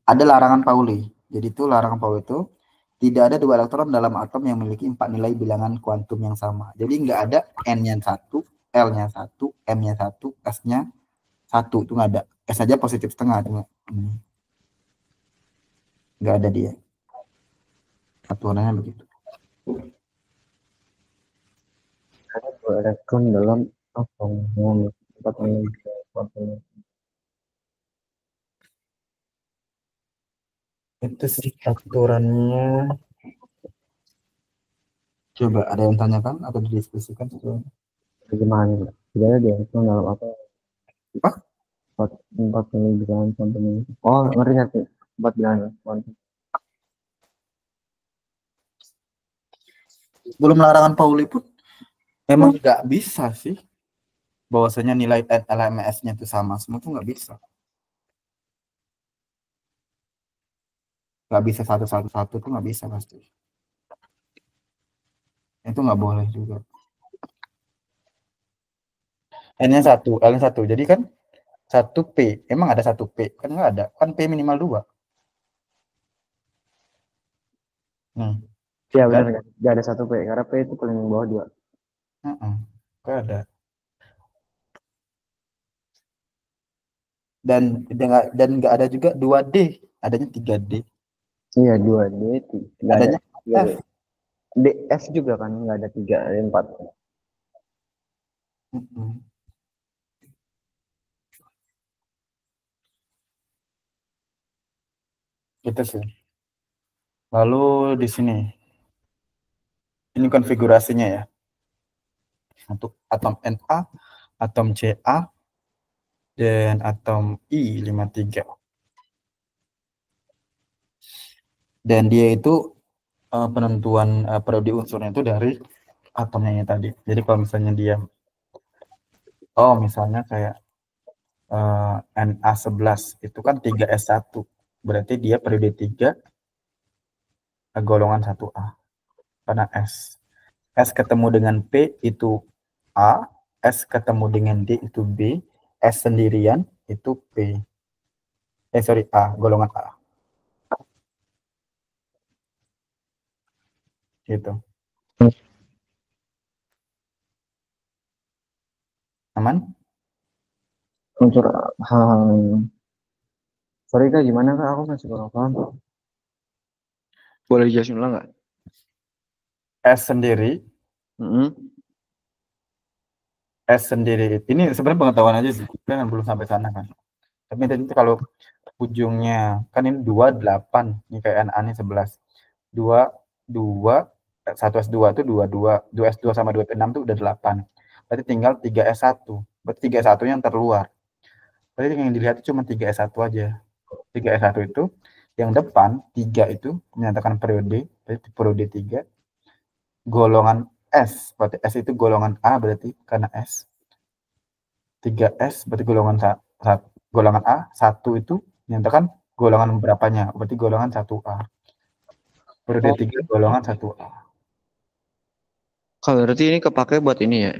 Ada larangan Pauli. Jadi itu larangan Pauli itu tidak ada dua elektron dalam atom yang memiliki 4 nilai bilangan kuantum yang sama. Jadi nggak ada N-nya 1, L-nya 1, M-nya 1, S-nya 1. Itu nggak ada. S aja positif setengah. Nggak ada dia. Aturannya begitu. Ada dua elektron dalam atom yang empat nilai. Itu sih aturannya. Coba ada yang tanyakan atau didiskusikan? Bagaimana? Tidak ada di elektron dalam atom. Apa? Empat nilai bilangan kuantum ini. Oh, ngerti ngerti. Empat bilangan kuantum. Belum larangan Pauli pun emang nggak bisa sih. Bahwasanya nilai LMS-nya itu sama semua tuh nggak bisa. Nggak bisa satu tuh nggak bisa pasti. Itu nggak boleh juga. N-nya 1, L-nya 1. Jadi kan 1P. Emang ada 1P? Kan nggak ada. Kan P minimal 2. Ya Kan? benar kan? Gak ada satu P. Karena P itu paling bawah dua. Nggak ada. Dan nggak ada juga 2D. Adanya 3D. Iya dua D. Gak ada Adanya tiga D. F. D F juga kan nggak ada tiga, ada empat. Itu sih. Lalu di sini. Ini konfigurasinya ya. Untuk atom Na, atom Ca, dan atom I53. Dan dia itu penentuan periode unsurnya itu dari atomnya ini tadi. Jadi kalau misalnya dia, misalnya kayak Na11 itu kan 3S1. Berarti dia periode 3 golongan 1A. Karena S. S ketemu dengan P itu A, S ketemu dengan D itu B, S sendirian itu P. A, golongan A. Gitu. Aman? Unsur hal. Sorry kak, gimana kak? Aku masih kurang paham. Boleh dijelasin ulang nggak? S sendiri, S sendiri ini sebenarnya pengetahuan aja sih, kan belum sampai sana kan. Tapi tadi itu kalau ujungnya kan ini 28, ini kayak NA ini 11. 2 2 1 S2 itu 22, 2 S2 sama 2 P6 itu udah 8. Berarti tinggal 3 S1. Berarti 3 S1 yang terluar. Berarti yang dilihat itu cuma 3 S1 aja. 3 S1 itu yang depan 3 itu menyatakan periode, berarti periode 3 golongan S, berarti S itu golongan A berarti karena S. 3S berarti golongan A, 1 itu menyatakan golongan berapanya, berarti golongan 1A. Periode 3 golongan 1A. Kalau berarti ini kepake buat ini ya,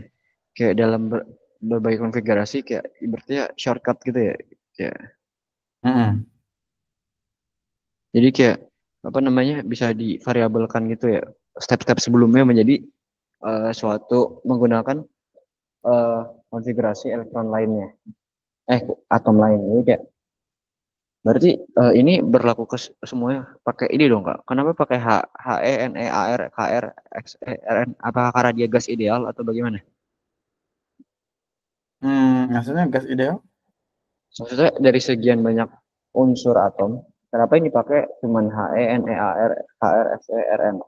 kayak dalam berbagai konfigurasi kayak berarti ya shortcut gitu ya. Ya. Jadi kayak apa namanya bisa divariabelkan gitu ya. Step-step sebelumnya menjadi suatu menggunakan uh, konfigurasi elektron lainnya. Atom lain. Jadi kayak berarti ini berlaku ke semuanya pakai ini dong kak. Kenapa pakai He, Ne, Ar, Kr, Xe, Rn? Apakah karena dia gas ideal atau bagaimana? Maksudnya gas ideal? Maksudnya dari sekian banyak unsur atom, kenapa ini pakai cuman He, Ne, Ar, Kr, Xe, Rn?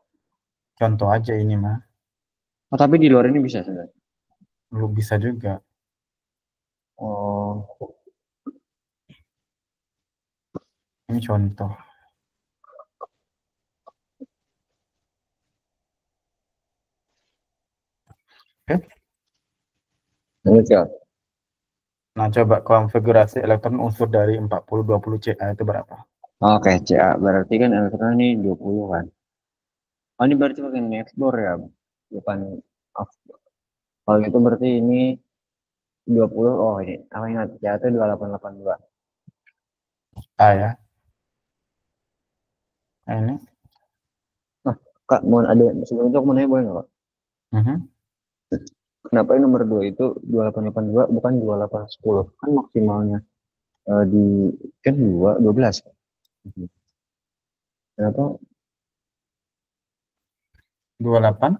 Contoh aja ini mah. Oh, tapi di luar ini bisa sebenarnya. Lu bisa juga. Oh, Ini contoh. Oke. lanjut ya. Nah, coba konfigurasi elektron unsur dari 4020 Ca itu berapa? Oke, Ca. Berarti kan elektron ini 20 kan. Oh, ini berarti pakai Nextdoor ya, bukan off. Kalau gitu berarti ini 20. Oh, ini. Apa ingat? Ca itu 2882. A ya. Nah, ini. Kak, mau ada sebelum itu aku mau nanya boleh nggak, Kak? Kenapa yang nomor 2 itu 2882 bukan 2810? Kan maksimalnya di kan 12. Kenapa? 28.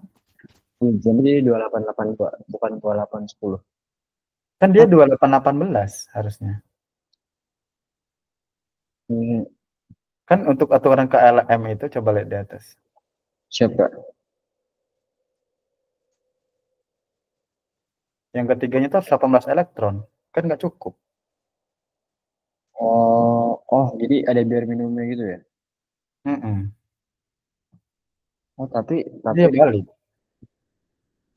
Jadi 2882 bukan 2810. Kan dia 2818 harusnya. Hmm, Kan untuk aturan KLM itu coba lihat di atas. siap, Kak. Yang ketiganya itu harus 18 elektron. Kan nggak cukup. Oh, jadi ada biar minumnya gitu ya? Mm-mm. Oh, tapi Dia balik.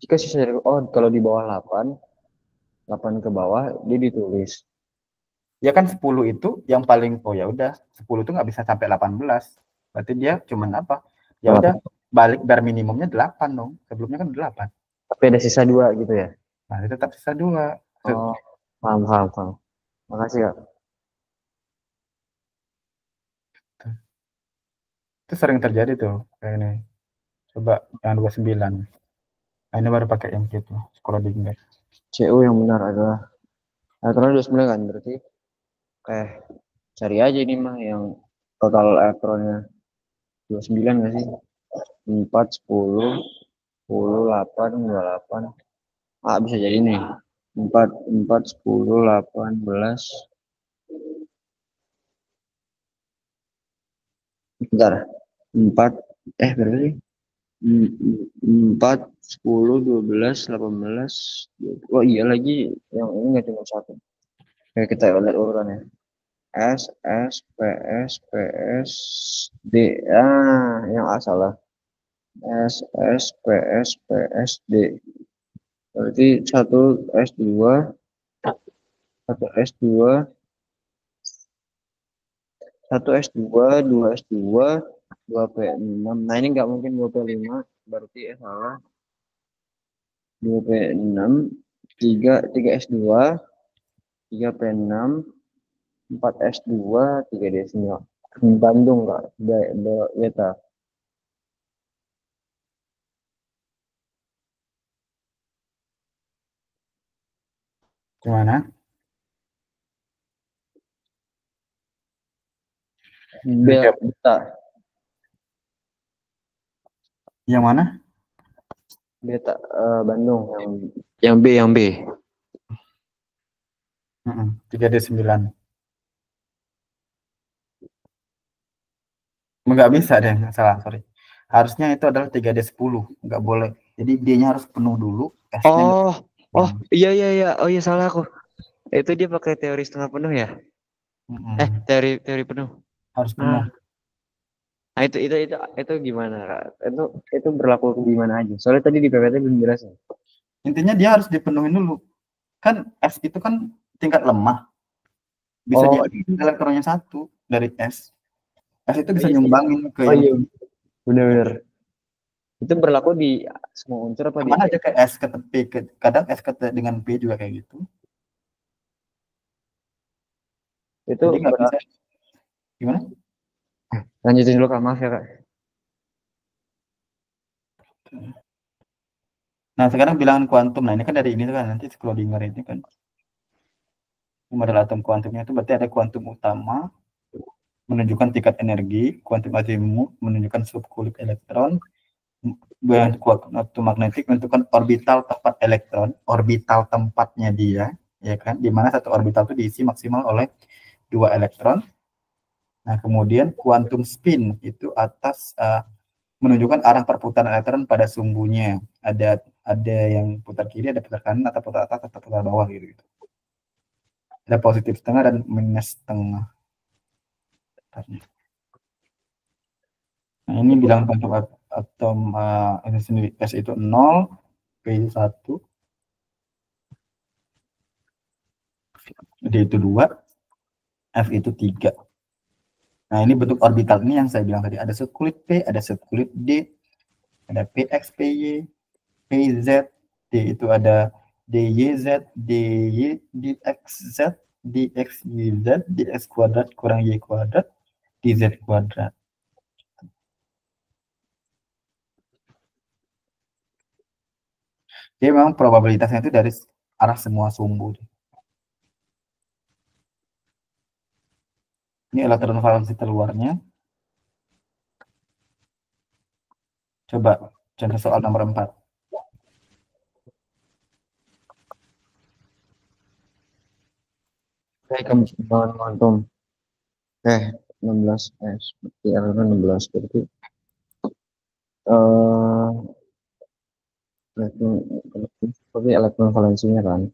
jika sisa dari kalau di bawah 8 ke bawah dia ditulis. Ya kan 10 itu yang paling, oh ya udah 10 itu nggak bisa sampai 18. Berarti dia cuman apa? Ya udah balik bar minimumnya 8 dong. Sebelumnya kan 8. Tapi ada sisa 2 gitu ya? Nah, itu tetap sisa 2. Oh, paham, paham, paham. Makasih, Kak. Itu sering terjadi tuh kayak ini. Coba yang 29. Nah, ini baru pakai yang gitu. Scrolling back. CU yang benar adalah elektron 29 kan, berarti cari aja ini mah yang total elektronnya 29 nggak sih? 4, 10, 10, 8, 28. Ah, bisa jadi nih. 4, 4, 10, 18. Bentar. 4, berapa sih? 4, 10, 12, 18. Oh iya lagi, yang ini nggak cuma satu. Kayak kita lihat urutannya. S, S, P, S, P, S, D. Yang A salah. S, S, P, S, P, S, D. Berarti satu S2, satu S2, satu S2, dua S2, 2P6. Nah ini nggak mungkin 2P5, berarti salah. 2P6, 3 S2, 3P6, 4 S2, 3 D9. Bandung nggak? Beta. Gimana? Beta. Yang mana? Beta Bandung yang B. 3D9. Nggak bisa deh, salah, sorry. Harusnya itu adalah 3D10, nggak boleh. Jadi D-nya harus penuh dulu, S-nya Oh, iya, iya, iya. Oh iya, salah aku. Itu dia pakai teori setengah penuh ya? Teori penuh. harus penuh. Nah, itu gimana, Kak? Itu berlaku di mana aja? Soalnya tadi di PPT belum jelasin. Intinya dia harus dipenuhin dulu. Kan S itu kan tingkat lemah. Bisa jadi elektronnya 1 dari S. S itu bisa nyumbangin ke yang iya. Benar-benar. Itu berlaku di semua unsur apa kemana aja, ke S ke P, kadang S ke dengan P juga kayak gitu. Itu jadi nggak bisa. Gimana? Lanjutin dulu, Kak. Maaf ya, Kak. Nah, sekarang bilangan kuantum. Nah, ini kan dari ini kan nanti Schrödinger ini kan model atom kuantumnya itu berarti ada kuantum utama menunjukkan tingkat energi, kuantum azimut menunjukkan subkulit elektron, kuantum magnetik menentukan orbital tempat elektron, orbital tempatnya dia, ya kan, di mana satu orbital itu diisi maksimal oleh 2 elektron. Nah, kemudian kuantum spin itu atas menunjukkan arah perputaran elektron pada sumbunya. Ada yang putar kiri, ada putar kanan, atau putar atas, atau putar bawah gitu. Ada positif setengah dan minus setengah. Nah, ini bilang kuantum atom ini sendiri. S itu 0, P itu 1, D itu 2, F itu 3. Nah, ini bentuk orbital ini yang saya bilang tadi. Ada subkulit P, ada subkulit D, ada PX, PY, PZ, D itu ada DYZ, DY, DXZ, dx YZ, dx kuadrat kurang Y kuadrat, dz kuadrat. Jadi memang probabilitasnya itu dari arah semua sumbu. Ini elektron valensi terluarnya. Coba contoh soal nomor 4. Kembangan kuantum 16 S berarti elektron 16 berarti elektron seperti elektron valensinya kan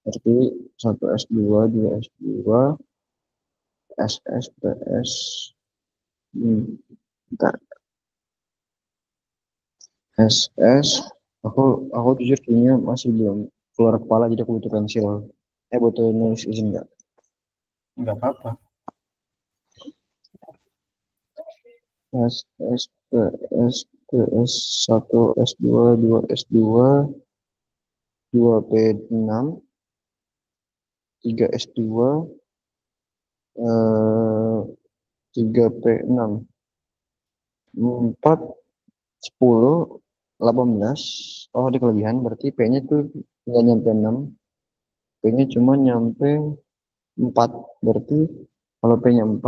berarti 1 S2 2 S2 SS PS bentar SS aku jujur kayaknya masih belum keluar kepala jadi aku butuh pensil butuh nulis izin nggak Enggak apa-apa. SS PS PS 1 S2 2 S2 2 P6 3 S2 3 P6 4 10 18 oh di kelebihan berarti P-nya tuh nggak nyampe 6 P-nya cuma nyampe 4 berarti kalau P-nya 4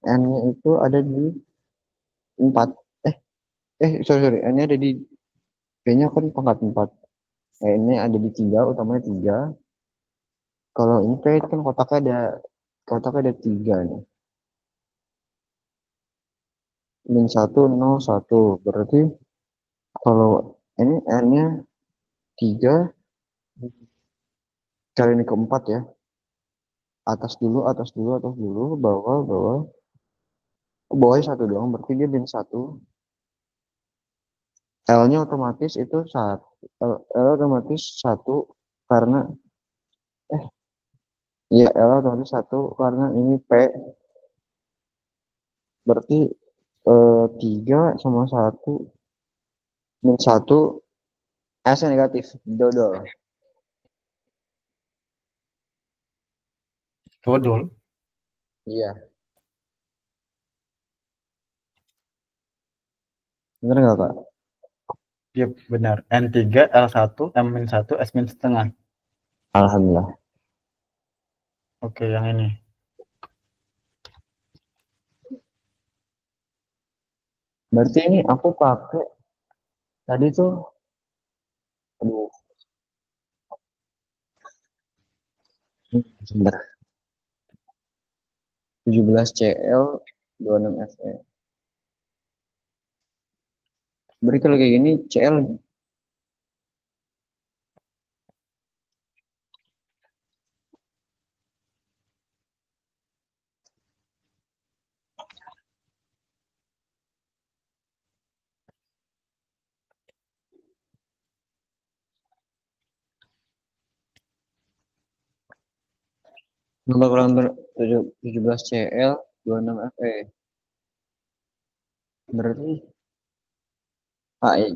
N-nya itu ada di 4 sorry N-nya ada di P-nya kan pangkat 4 N-nya ada di 3 utamanya 3 kalau ini P kan kotaknya ada 3 nih min 1 0 1 berarti kalau ini N-nya 3 kali ini keempat ya atas dulu bawahnya 1 doang berarti dia min 1 L-nya otomatis itu 1 L otomatis 1 karena ya L otomatis 1 karena ini P berarti 3 sama 1 min 1 S-nya negatif dodol Dodol. iya bener nggak Kak? Iya benar. N3, L1, M-1, S-1. Alhamdulillah Oke, yang ini. berarti ini aku pakai tadi tuh aduh sebentar 17 CL 26 FE berarti kalau kayak gini CL nomor kurang 17 CL 26 FE berarti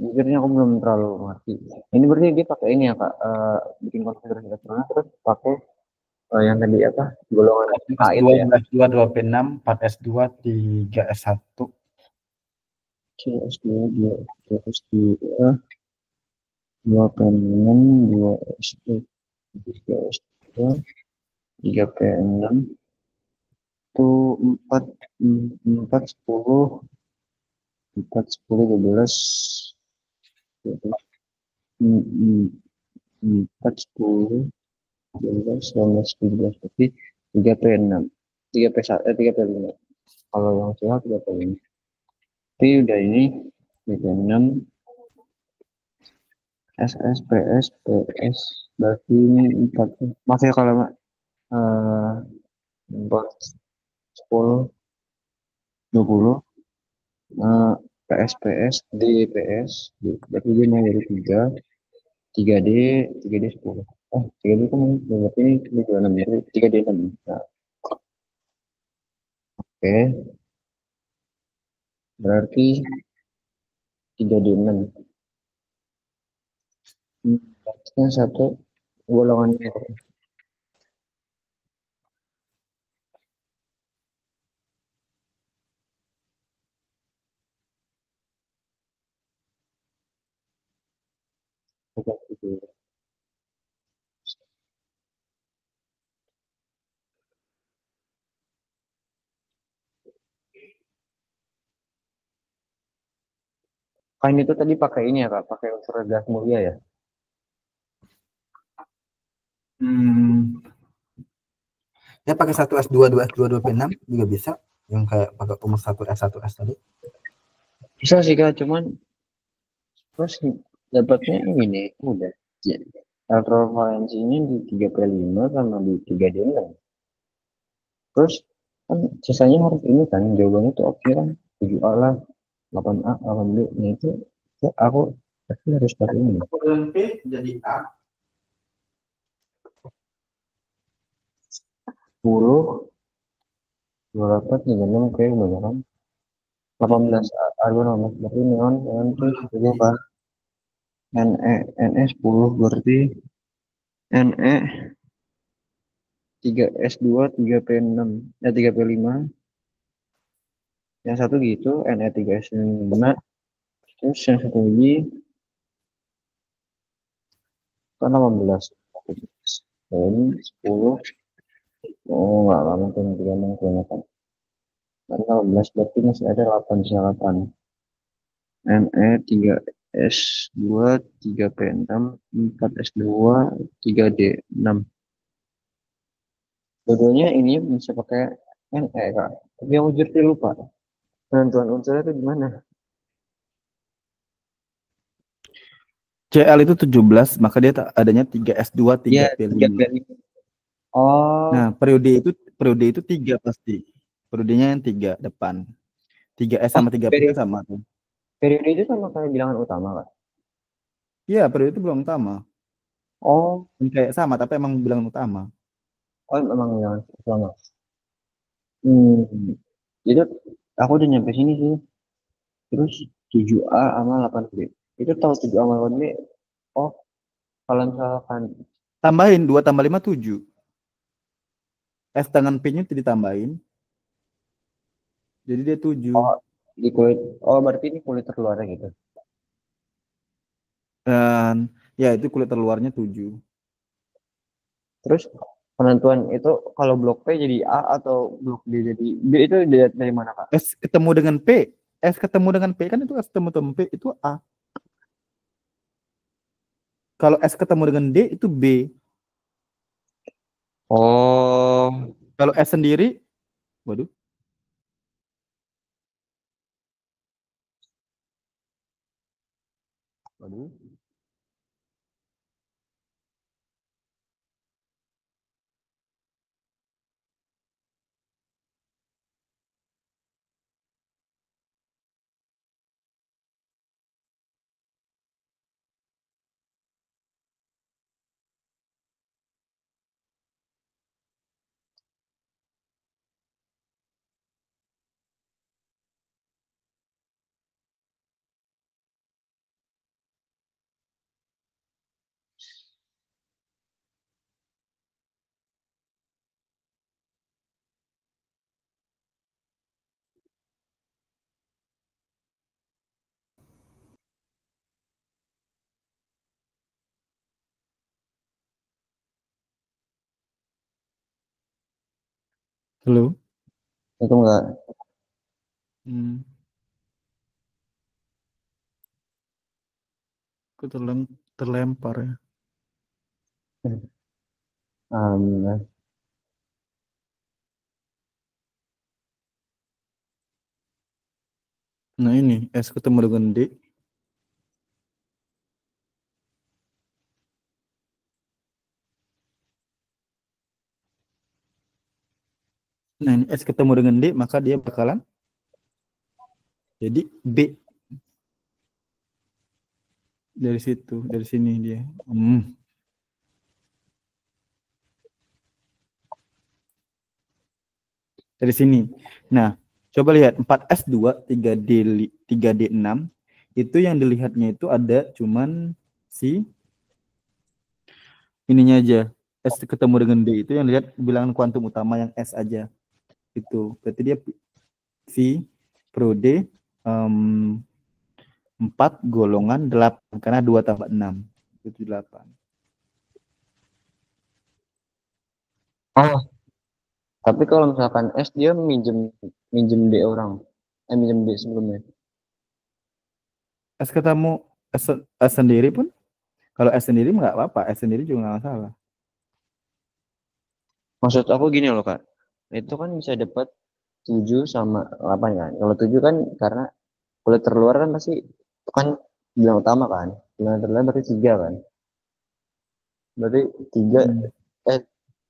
jujurnya aku belum terlalu ngerti ini berarti dia pakai ini ya Kak bikin konfigurasi elektronik terus pakai yang tadi apa golongan A S2, itu ya S2, 2P6, 4 S2, 3 S1. S2 2 S2 2 P6 2 S2 3 S2 3 P6 itu 4 4 10 4 10 12 4 10 12 19 17 berarti 3 P6 3 P1 3 P5 kalau yang sehat 3 P5 tapi udah ini 3 P6 SS PS PS berarti ini 4 maaf ya kalau 4 10 20 PS PS D PS berarti dia mau dari 3 3D 3D 10 3D kan berarti ini 36 ya 3D 6 nah, oke berarti 3D 6 berarti satu golongan itu. Kan itu tadi pakai ini ya Kak, pakai unsur gas mulia ya. Ya pakai 1S2, 2S2, 2P6 juga bisa. Yang kayak pakai rumus 1S1S tadi. Bisa sih Kak, cuman terus dapatnya ini udah. Ya. Elektrovalensinya di 3P5 sama di 3D6. Terus kan sisanya harus ini kan, jawabannya tuh oke kan. 7A lah, 8A, 8B. Nah itu ya aku pasti harus pakai ini. P jadi A. 10, 28, 36 kayak kebanyakan. 18 A, 18 berarti neon tuh 10 kan. NE 10 berarti NE 3S2, 3P6, 3P5. Yang satu gitu, NE 3S5. Terus yang satu lagi kan 18. Dan 10. Oh, nggak lama tuh, nanti ngomong kebanyakan. Kan 18 berarti masih ada 8 sisa 8. NE 3S2, 3P6, 4S2, 3D6. Dua-duanya ini bisa pakai NE, Kak. Tapi yang jadi lupa. Penentuan unsurnya itu gimana? CL itu 17, maka dia adanya 3S2, Iya, 3P5. 3P5. Oh, Nah, periode itu 3 pasti. Periodenya yang 3 depan. 3S sama 3P kan periode, sama tuh. periode itu sama kayak bilangan utama, Kak. Iya, periode itu bilangan utama. Oh, Kayak sama, tapi emang bilangan utama. oh memang bilangan utama. Hmm, itu aku udah nyampe sini sih. Terus 7A sama 8B. Itu tahu 7A sama 8B. Oh, kalau misalkan Tambahin 2 tambah 5, 7. S dengan P-nya itu ditambahin. Jadi dia 7. oh di kulit, oh berarti ini kulit terluarnya gitu. Dan ya itu kulit terluarnya 7. Terus penentuan itu kalau blok P jadi A atau blok B jadi B itu dari mana, Kak? S ketemu dengan P. S ketemu dengan P kan itu S ketemu dengan P itu A. Kalau S ketemu dengan D itu B. Oh, Kalau S sendiri, waduh. waduh. Halo. Itu enggak. Hmm. Aku terlempar ya. Alhamdulillah. Nah ini S ketemu dengan D. Nah ini S ketemu dengan D, maka dia bakalan jadi B. Dari situ, dari sini dia. Dari sini. Nah, coba lihat 4S2, 3D6 itu yang dilihatnya itu ada cuman si ininya aja. S ketemu dengan D itu yang lihat bilangan kuantum utama yang S aja. Itu. Berarti dia si periode 4 golongan 8 karena 2 tambah 6. 78. Oh, tapi kalau misalkan S dia minjem minjem D orang, minjem D sebelumnya. S ketemu S sendiri pun, kalau S sendiri nggak apa-apa, S sendiri juga nggak masalah. Maksud aku gini loh Kak, itu kan bisa dapat 7 sama 8 kan. Kalau 7 kan karena kulit terluar kan pasti itu kan bilang utama kan. Bilang terluar berarti 3 kan. Berarti 3 Hmm. eh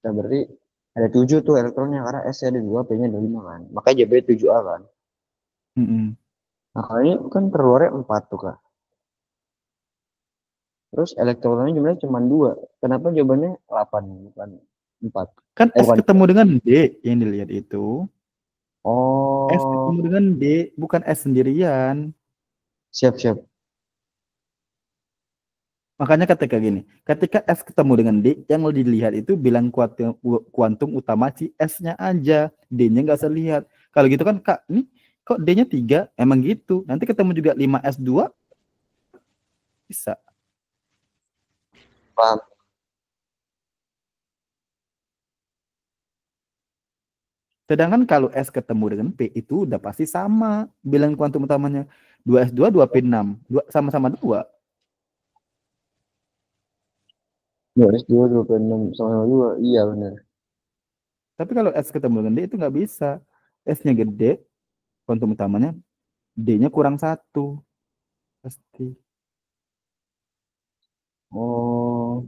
nah berarti ada 7 tuh elektronnya karena S ada 2, P-nya ada 5 kan. Makanya JB 7A kan. Mm-mm. Nah, kalau ini kan terluarnya 4 tuh Kak. Terus elektronnya jumlahnya cuma 2. Kenapa jawabannya 8 bukan 4? Kan S Bukan. ketemu dengan D yang dilihat itu. S ketemu Oh, dengan D, bukan S sendirian. siap-siap. Makanya ketika gini, ketika S ketemu dengan D, yang mau dilihat itu bilang kuantum utama si S-nya aja. D-nya nggak usah lihat. Kalau gitu kan, Kak, ini kok D-nya 3? Emang gitu. Nanti ketemu juga 5S2, bisa. Paham. Sedangkan kalau S ketemu dengan P, itu udah pasti sama. Bilang kuantum utamanya. 2S2, 2P6. Sama-sama 2. 2S2, 26 sama 2. Iya benar. Tapi kalau S ketemu dengan D, itu nggak bisa. S-nya gede, kuantum utamanya, D-nya kurang 1. Pasti. Oh,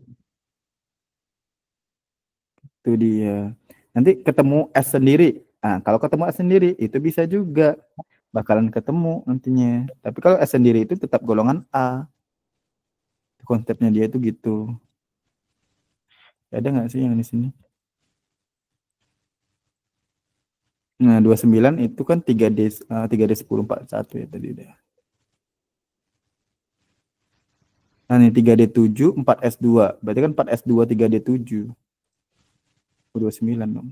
Itu dia. Nanti ketemu S sendiri. Nah, kalau ketemu S sendiri, itu bisa juga. Bakalan ketemu nantinya. Tapi kalau S sendiri itu tetap golongan A. Konsepnya dia itu gitu. Ada nggak sih yang di sini? Nah, 29 itu kan 3D 1041 ya tadi deh. Nah, ini 3D7 4S2. Berarti kan 4S2 3D7. 29 dong.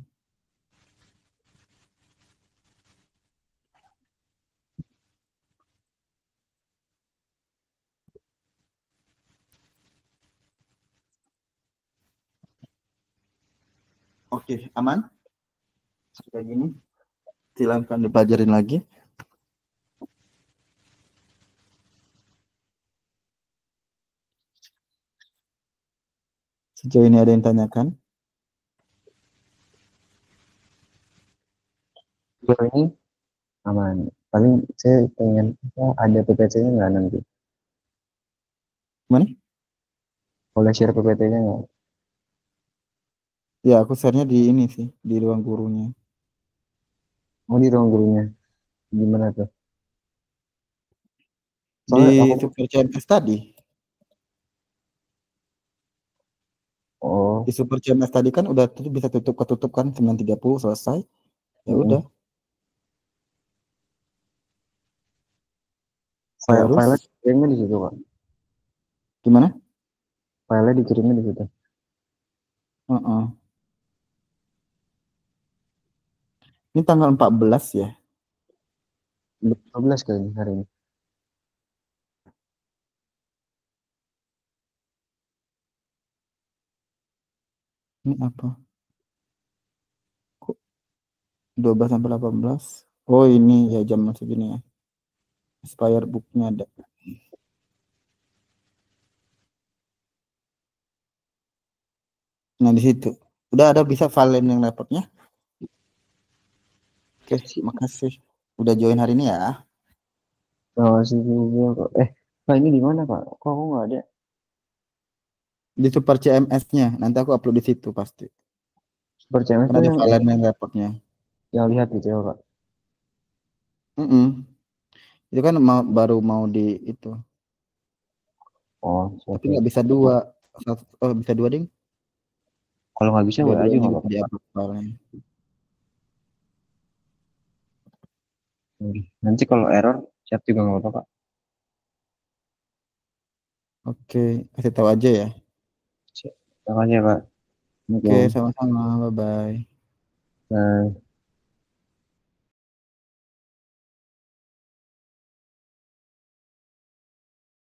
Oke, aman? Kayak gini. Silahkan dipelajarin lagi. Sejauh ini ada yang tanyakan? kalau ini aman. Paling saya pengen ada PPT-nya nggak nanti? Mana? Boleh share PPT-nya nggak? Ya, aku share-nya di ini sih, di ruang gurunya. Oh di ruang gurunya. Gimana tuh? Di Soalnya aku, Super CMS tadi. Di oh, Super CMS tadi kan udah bisa tutup ketutup kan 9.30 selesai. Ya udah. File-nya Terus dikirimnya di situ kak. gimana? File-nya dikirimnya di situ. Heeh. Ini tanggal 14 ya. 15 kali ini hari ini. Ini apa? Kok 12 sampai 18? Oh, ini ya jam segini ya. Expire book-nya ada. Nah, di situ. Udah ada bisa file yang laptopnya. Oke, makasih. Udah join hari ini ya. Oh, sih juga kok. Kak ini di mana kak? Kok aku nggak ada? Di Super CMS-nya. Nanti aku upload di situ pasti. Super CMS Kan tuh ada file yang laptopnya. yang lihat gitu ya kak. Mm-mm. Itu kan baru mau di itu. Oh, siap Tapi siap. nggak bisa dua. Oh, bisa dua ding. Kalau nggak bisa WA aja Dua-duanya nggak bisa apa-apa. di-upload filenya. Nanti kalau error chat juga nggak apa-apa kak. Oke, kasih tahu aja ya. Siap. Makasih ya kak. Oke, Assalamualaikum. sama-sama. Bye-bye. Bye.